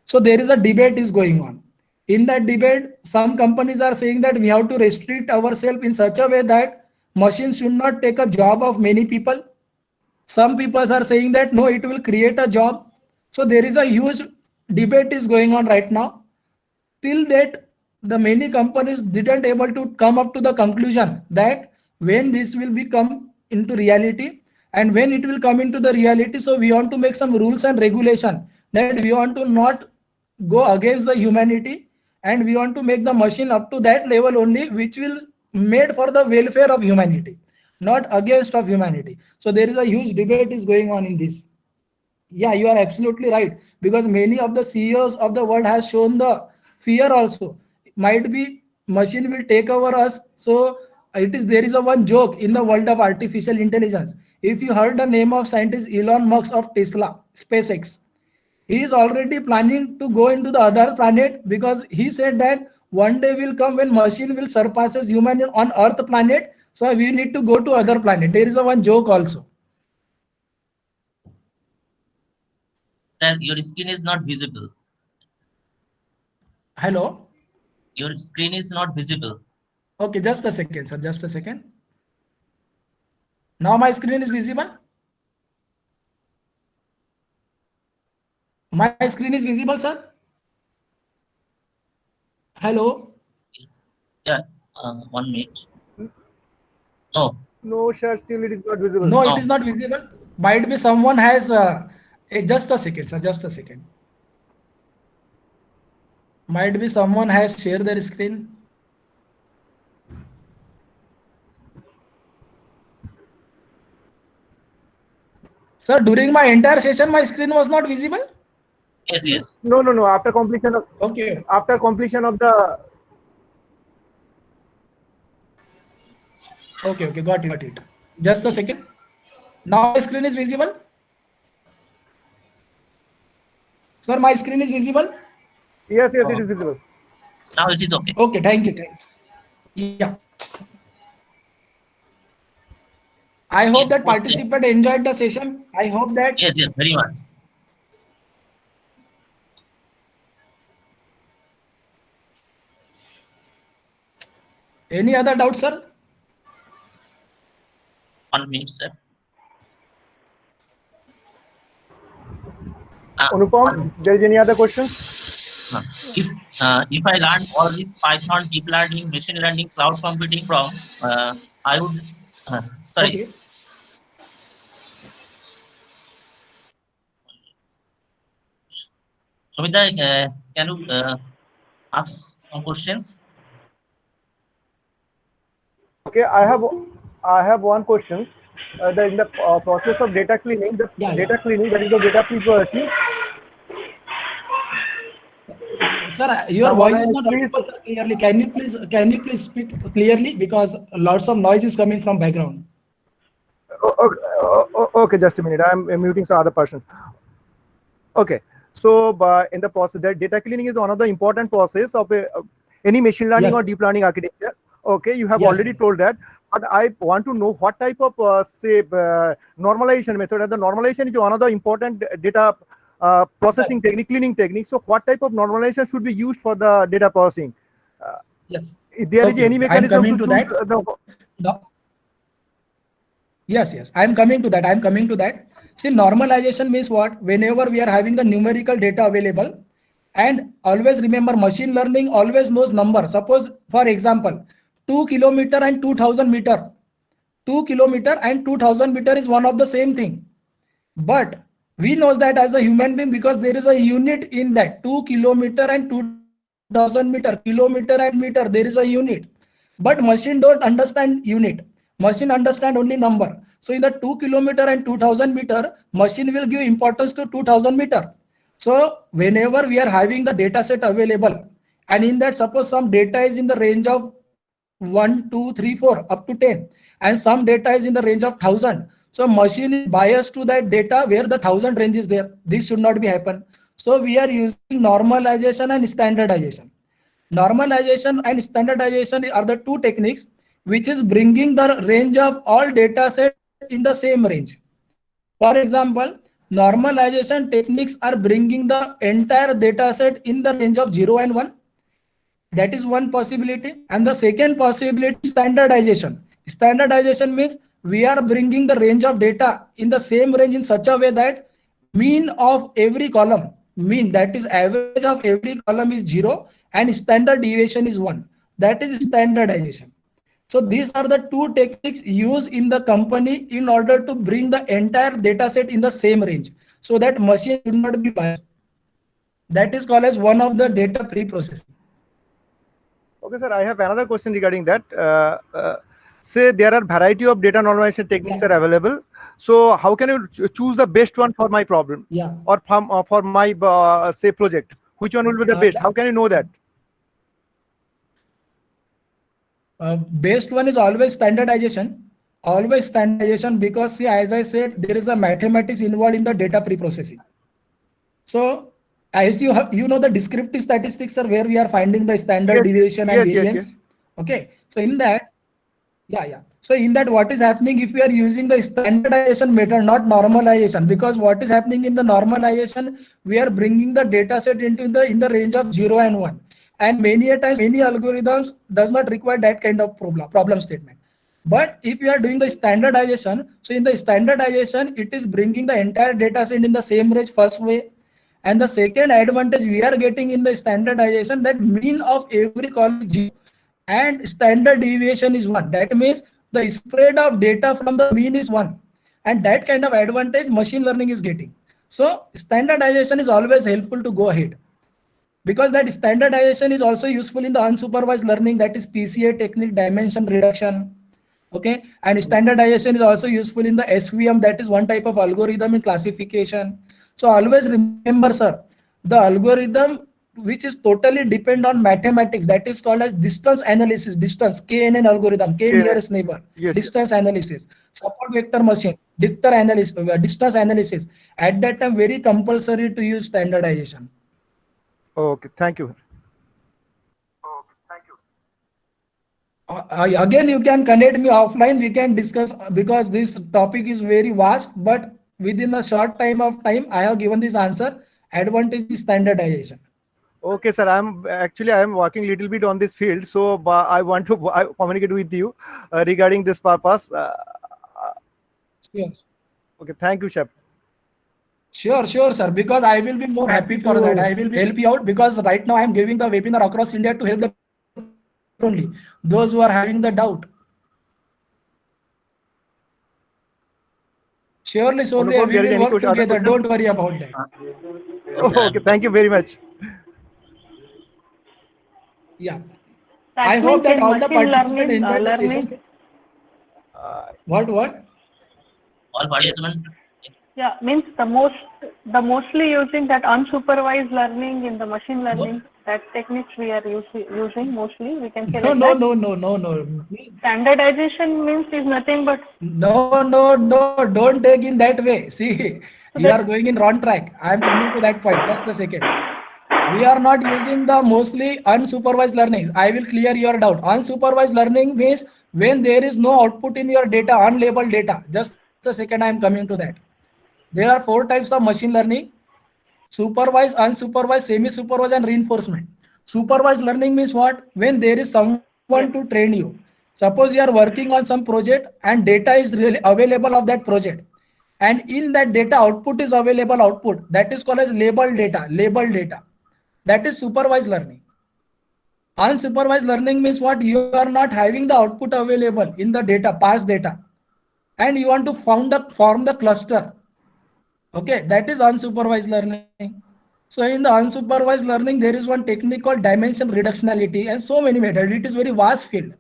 So there is a debate is going on. In that debate, some companies are saying that we have to restrict ourselves in such a way that machines should not take a job of many people. Some people are saying that no, it will create a job. So there is a huge debate is going on right now. Till that, the many companies didn't able to come up to the conclusion that when this will become into reality and when it will come into the reality. So we want to make some rules and regulation that we want to not go against the humanity, and we want to make the machine up to that level only which will made for the welfare of humanity, not against of humanity. So there is a huge debate is going on in this. Yeah, you are absolutely right, because many of the CEOs of the world has shown the fear also. Might be machine will take over us. So it is, there is a one joke in the world of artificial intelligence. If you heard the name of scientist Elon Musk of Tesla, SpaceX, he is already planning to go into the other planet, because he said that one day will come when machine will surpasses human on Earth planet. So we need to go to other planet. There is a one joke also. Sir, your screen is not visible. Hello. Your screen is not visible. Okay, just a second, sir. Just a second. Now my screen is visible. My screen is visible, sir. Hello. Yeah, 1 minute. No, No, sir, still it is not visible. No, No. it is not visible. Might be someone has. Just a second, sir. Just a second. Might be someone has shared their screen. Sir, during my entire session, my screen was not visible. yes. No, no, no. After completion of Okay. the Okay. Okay. Got it. Got it. Just a second. Now my screen is visible. Sir, my screen is visible. yes, it is visible. Now it is okay. Okay. Thank you. Thank you. Yeah. I hope Yes, that question. participant enjoyed the session. I hope that. Yes, very much. Any other doubt, sir? 1 minute, sir. Anupam, there is any other questions? If I learn all this Python, deep learning, machine learning, cloud computing from, I would. Sorry. Okay. Sumita, can you ask some questions? Okay, I have one question. In the process of data cleaning, that is the data preparation. Sir, your Someone voice is not please- audible, sir, clearly. Can you please speak clearly, because lots of noise is coming from background. Okay, just a minute. I'm muting some other person. Okay, so in the process, that data cleaning is one of the important process of any machine learning Yes. or deep learning architecture. Okay, you have Yes. already told that, but I want to know what type of normalization method. And the normalization is one of the important data processing technique, cleaning technique. So, what type of normalization should be used for the data processing? Yes. If there is Okay, any I'm mechanism coming to to choose that. No. Yes, I'm coming to that. See, normalization means what? Whenever we are having the numerical data available, and always remember, machine learning always knows number. Suppose, for example, 2 kilometer and 2000 meter. 2 kilometer and 2000 meter is one of the same thing. But we know that as a human being, because there is a unit in that 2 kilometer and 2000 meter, kilometer and meter, there is a unit. But machine don't understand unit. Machine understand only number. So in the 2 kilometer and 2000 meter, machine will give importance to 2000 meter. So whenever we are having the data set available, and in that, suppose some data is in the range of 1, 2, 3, 4 up to 10, and some data is in the range of 1000. So machine is biased to that data where the 1000 range is there. This should not be happen. So we are using normalization and standardization. Normalization and standardization are the two techniques which is bringing the range of all data set in the same range. For example, normalization techniques are bringing the entire data set in the range of 0 and 1, That is one possibility. And the second possibility is standardization. Standardization means we are bringing the range of data in the same range in such a way that mean of every column, mean that is average of every column is 0 and standard deviation is 1. That is standardization. So these are the two techniques used in the company in order to bring the entire data set in the same range so that machine should not be biased. That is called as one of the data pre-processing. Okay, sir, I have another question regarding that. Say there are variety of data normalization techniques are available. So how can you choose the best one for my problem Yeah. or for my say project? Which one will be the best? How can you know that? Best one is always standardization. Always standardization, because see, as I said, there is a mathematics involved in the data pre-processing. So as you have, you know, the descriptive statistics are where we are finding the standard Yes, deviation and yes, yes, variance. yes. Okay. So in that, yeah. So in that, what is happening if we are using the standardization method, not normalization? Because what is happening in the normalization, we are bringing the data set into the in the range of 0 and 1. And many a times, many algorithms does not require that kind of problem statement. But if you are doing the standardization, so in the standardization, it is bringing the entire data set in the same range first way. And the second advantage we are getting in the standardization, that mean of every column is 0 and standard deviation is 1. That means the spread of data from the mean is 1. And that kind of advantage machine learning is getting. So standardization is always helpful to go ahead, because that standardization is also useful in the unsupervised learning, that is PCA technique, dimension reduction. Okay. And standardization is also useful in the SVM, that is one type of algorithm in classification. So always remember, sir, the algorithm which is totally depend on mathematics, that is called as distance analysis, distance, KNN algorithm, K nearest neighbor, Yes, distance analysis, support vector machine, distance analysis. At that time, very compulsory to use standardization. Okay, thank you. Again, you can connect me offline, we can discuss, because this topic is very vast, but within a short time of time, I have given this answer. Advantage is standardization. Okay, sir. I am working little bit on this field, so I want to communicate with you regarding this purpose. Sure. Okay, thank you, chef. Sure, sir. Because I will be more happy for that. I will help you out, because right now I am giving the webinar across India to help the only those who are having the doubt. Surely, Anupam, we there is will any work question- other together. question? Don't worry about that. Okay, thank you very much. Yeah. That I hope means that in all the machine participants learning, enjoy the learning. session. What? All participants. Yeah, means the mostly using that unsupervised learning in the machine learning, that techniques we are using mostly, we can say like that. No. Standardization means is nothing but No. Don't take in that way. See, you that- are going in wrong track. I am coming to that point. Just a second. We are not using the mostly unsupervised learning. I will clear your doubt. Unsupervised learning means when there is no output in your data, unlabeled data. Just a second, I am coming to that. There are 4 types of machine learning: supervised, unsupervised, semi-supervised, and reinforcement. Supervised learning means what? When there is someone to train you. Suppose you are working on some project and data is really available of that project. And in that data, output is available output. That is called as labeled data. That is supervised learning. Unsupervised learning means what? You are not having the output available in the data, past data. And you want to form the cluster. Okay, that is unsupervised learning. So in the unsupervised learning, there is one technique called dimension reductionality and so many methods. It is very vast field.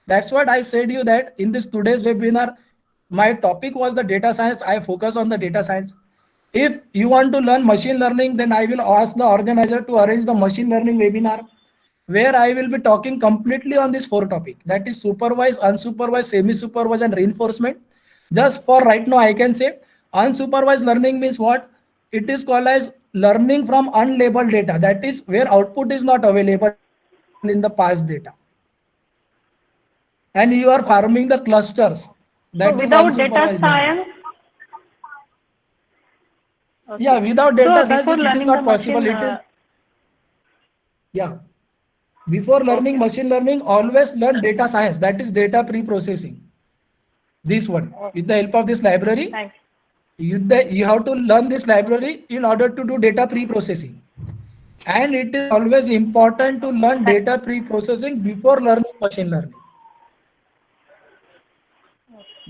That's what I said you that in this today's webinar, my topic was the data science. I focus on the data science. If you want to learn machine learning, then I will ask the organizer to arrange the machine learning webinar where I will be talking completely on this 4 topic. That is supervised, unsupervised, semi-supervised, and reinforcement. Just for right now, I can say unsupervised learning means what? It is called as learning from unlabeled data. That is where output is not available in the past data. And you are farming the clusters. so That is without data unsupervised learning. science. Okay. Yeah, without data So science, before it is learning not the possible. machine, It is, yeah. Before learning machine learning, always learn data science, that is data pre-processing. This one, with the help of this library, Thanks. you have to learn this library in order to do data pre-processing. And it is always important to learn data pre-processing before learning machine learning.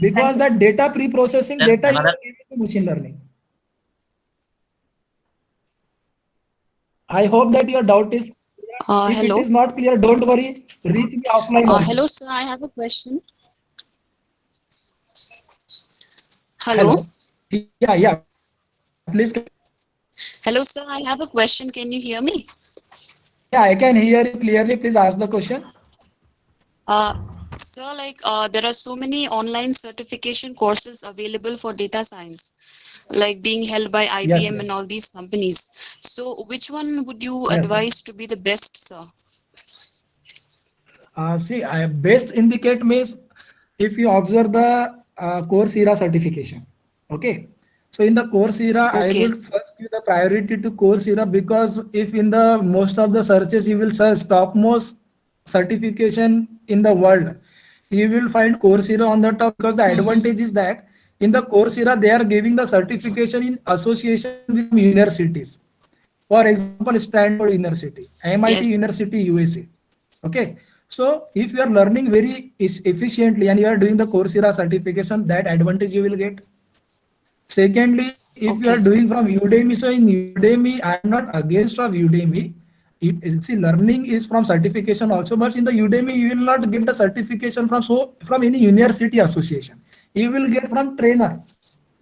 Because Thank that data pre-processing Sir, data you another are giving to machine learning. I hope that your doubt is clear. If it Hello. is not clear, don't worry. Reach me offline also. Hello, sir. I have a question. Hello. Hello. Yeah. Please. Hello, sir. I have a question. Can you hear me? Yeah, I can hear you clearly. Please ask the question. Sir, there are so many online certification courses available for data science, like being held by Yes, IBM and yes. all these companies. So, which one would you Yes, yes. advise to be the best, sir? See, I best indicate means if you observe the Coursera certification. Okay. So in the Coursera, I Okay. would first give the priority to Coursera, because if in the most of the searches you will search topmost certification in the world, you will find Coursera on the top, because the advantage is that in the Coursera they are giving the certification in association with universities. For example, Stanford University, MIT Yes. University, USA. Okay. So if you are learning very efficiently and you are doing the Coursera certification, that advantage you will get. Secondly, if you are Okay. doing from Udemy, so in Udemy, I am not against of Udemy. See, learning is from certification also, but in the Udemy, you will not get the certification from any university association. You will get from trainer.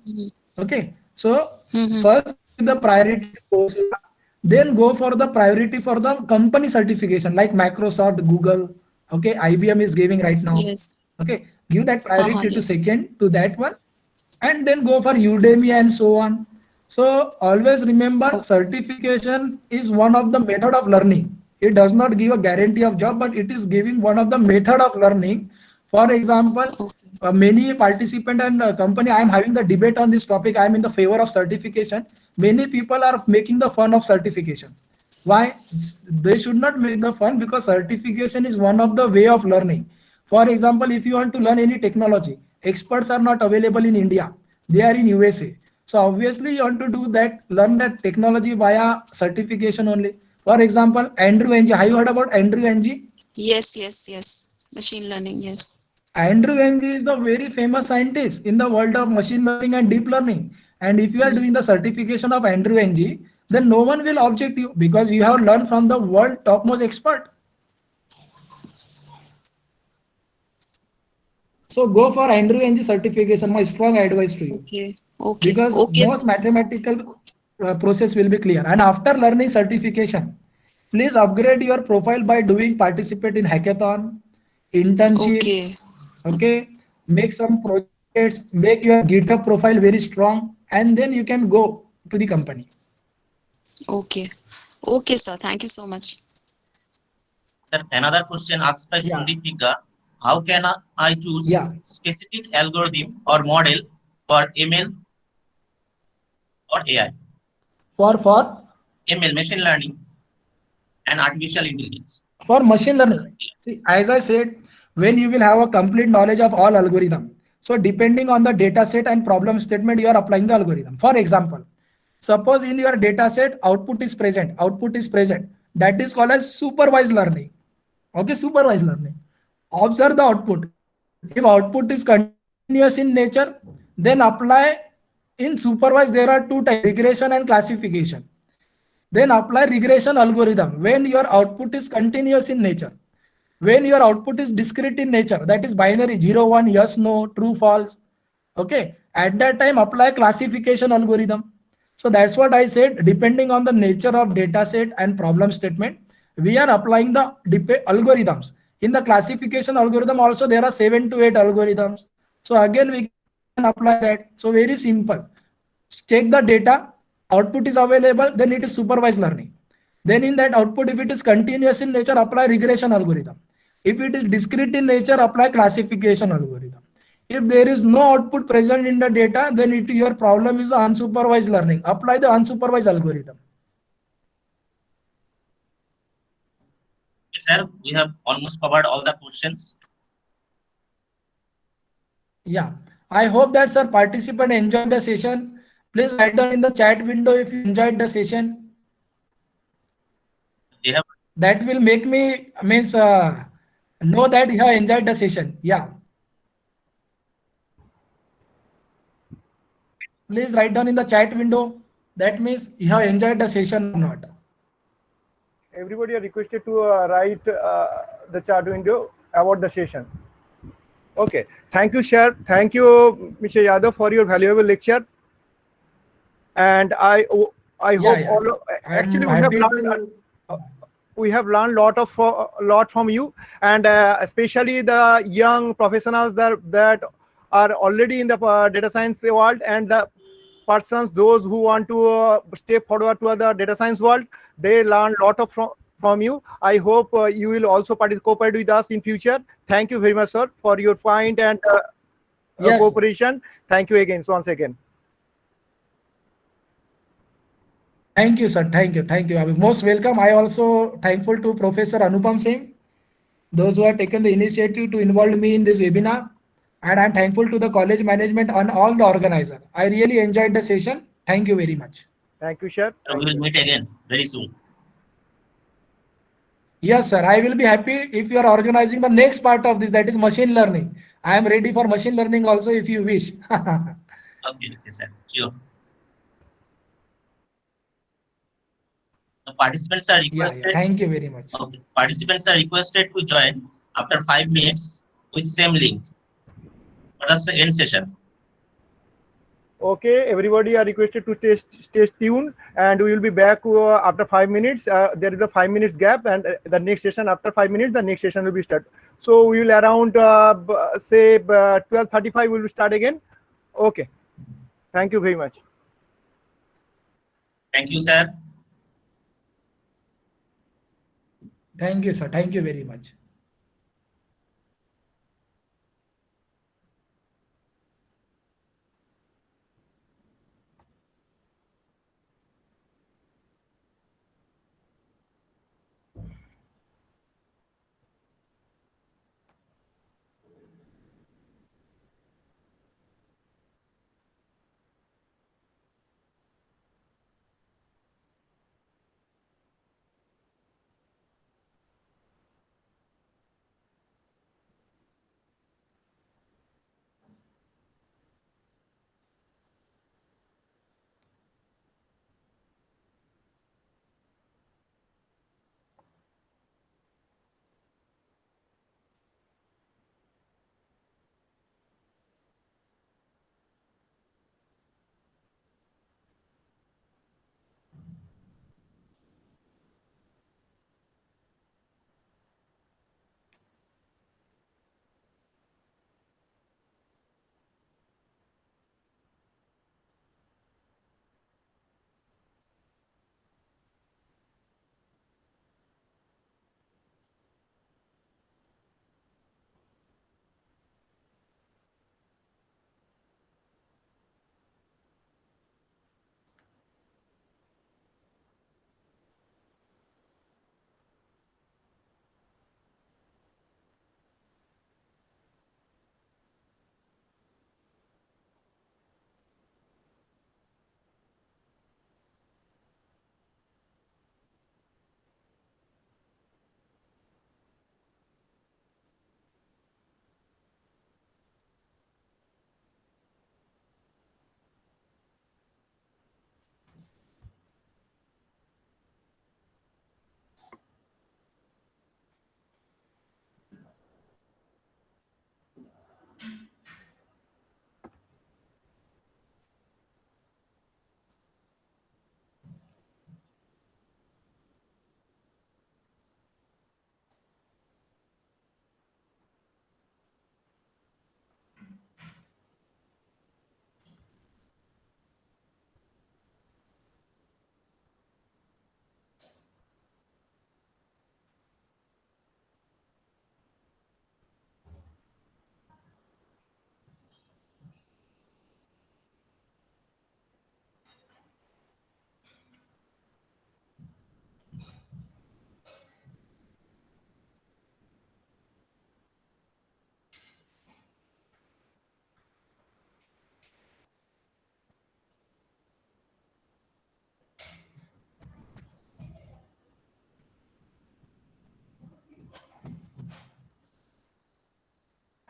Mm-hmm. Okay. So Mm-hmm. first give the priority to Coursera, then go for the priority for the company certification like Microsoft, Google. Okay, IBM is giving right now. Yes. Okay, give that priority to Yes. second to that one, and then go for Udemy and so on. So always remember, Okay. certification is one of the method of learning. It does not give a guarantee of job, but it is giving one of the method of learning. For example, Okay. many participant and company, I am having the debate on this topic. I am in the favor of certification. Many people are making the fun of certification. Why? They should not make the fun, because certification is one of the way of learning. For example, if you want to learn any technology, experts are not available in India. They are in USA. So obviously you want to do that, learn that technology via certification only. For example, Andrew Ng. Have you heard about Andrew Ng? Yes. Yes. Yes. Machine learning. Yes. Andrew Ng is the very famous scientist in the world of machine learning and deep learning. And if you are doing the certification of Andrew Ng, then no one will object you, because you have learned from the world topmost expert. So go for Andrew Ng certification, my strong advice to you, Okay. Okay. because Okay. most mathematical process will be clear. And after learning certification, please upgrade your profile by doing participate in hackathon, internship. Okay. Okay, make some projects, make your GitHub profile very strong, and then you can go to the company. Okay. Okay, sir. Thank you so much. Sir, another question asked by Yeah, Sundeep Pigga. How can I choose yeah. specific algorithm or model for ML or AI? For ML, machine learning and artificial intelligence. for machine learning, see, as I said, when you will have a complete knowledge of all algorithm, so depending on the data set and problem statement, you are applying the algorithm. For example, suppose in your data set output is present, that is called as supervised learning. Okay, supervised learning. Observe the output. If output is continuous in nature, then apply in supervised. There are two types: regression and classification. Then apply regression algorithm when your output is continuous in nature. When your output is discrete in nature, that is binary 0, 1, yes, no, true, false. Okay, at that time apply classification algorithm. So that's what I said, depending on the nature of data set and problem statement, we are applying the algorithms. In the classification algorithm also there are 7 to 8 algorithms. So again we can apply that. So very simple. Check the data, output is available, then it is supervised learning. Then in that output, if it is continuous in nature, apply regression algorithm. If it is discrete in nature, apply classification algorithm. If there is no output present in the data, then your problem is unsupervised learning. Apply the unsupervised algorithm. Yes, sir, we have almost covered all the questions. Yeah. I hope that sir participant enjoyed the session. Please write down in the chat window if you enjoyed the session. They have That will make me means know that you have enjoyed the session. Yeah. Please write down in the chat window. That means you have enjoyed the session or not. Everybody are requested to write the chat window about the session. Okay. Thank you, Shar. Thank you, Mr. Yadav, for your valuable lecture. And I Yeah, hope yeah. all I actually am we have happy learned to. we have learned a lot from you, and especially the young professionals that are already in the data science world, and the persons those who want to step forward to the data science world, they learn a lot from you. I hope you will also participate with us in future. Thank you very much, sir, for your point and Yes. cooperation. Thank you again, once again. Thank you, sir. Thank you. Thank you. I am most welcome. I also thankful to Professor Anupam Singh, those who have taken the initiative to involve me in this webinar. And I'm thankful to the college management and all the organizer. I really enjoyed the session. Thank you very much. Thank you, sir. we will meet again very soon. Yes, sir. I will be happy if you are organizing the next part of this, that is machine learning. I am ready for machine learning also if you wish. Okay, okay, sir. Sure. The participants are Yeah, yeah. requested. Thank you very much. Okay, participants are requested to join after 5 minutes with same link for the end session. Okay, everybody are requested to stay tuned, and we will be back after 5 minutes. There is a 5 minutes gap, and the next session after 5 minutes, the next session will be start. So we will around say 12:35 we will start again. Okay, thank you very much. Thank you, sir. Thank you, sir. Thank you very much.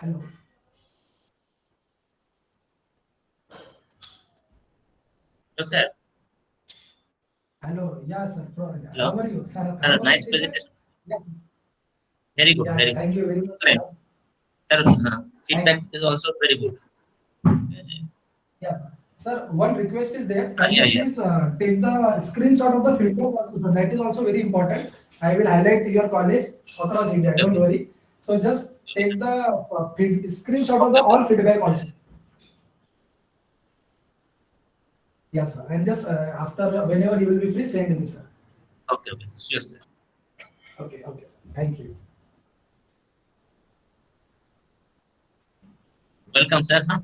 Hello. Yes, sir. Hello. Yeah, sir. Hello. How are you, sir? Sir, nice presentation. Yeah. Very good. Yeah, Very good. thank you very much, sir. Excellent. Sir, feedback is also very good. Yes, sir. Yes, sir. Sir, one request is there. Can Yeah, you yeah. please take the screenshot of the feedback also, sir? That is also very important. I will highlight your college across India. Don't worry. So just take the screenshot of the all feedback also. Yes, sir. And just after whenever you will be free, send me, sir. Okay, okay. Sure, sir. Okay, okay, sir. Thank you. Welcome, sir. Huh?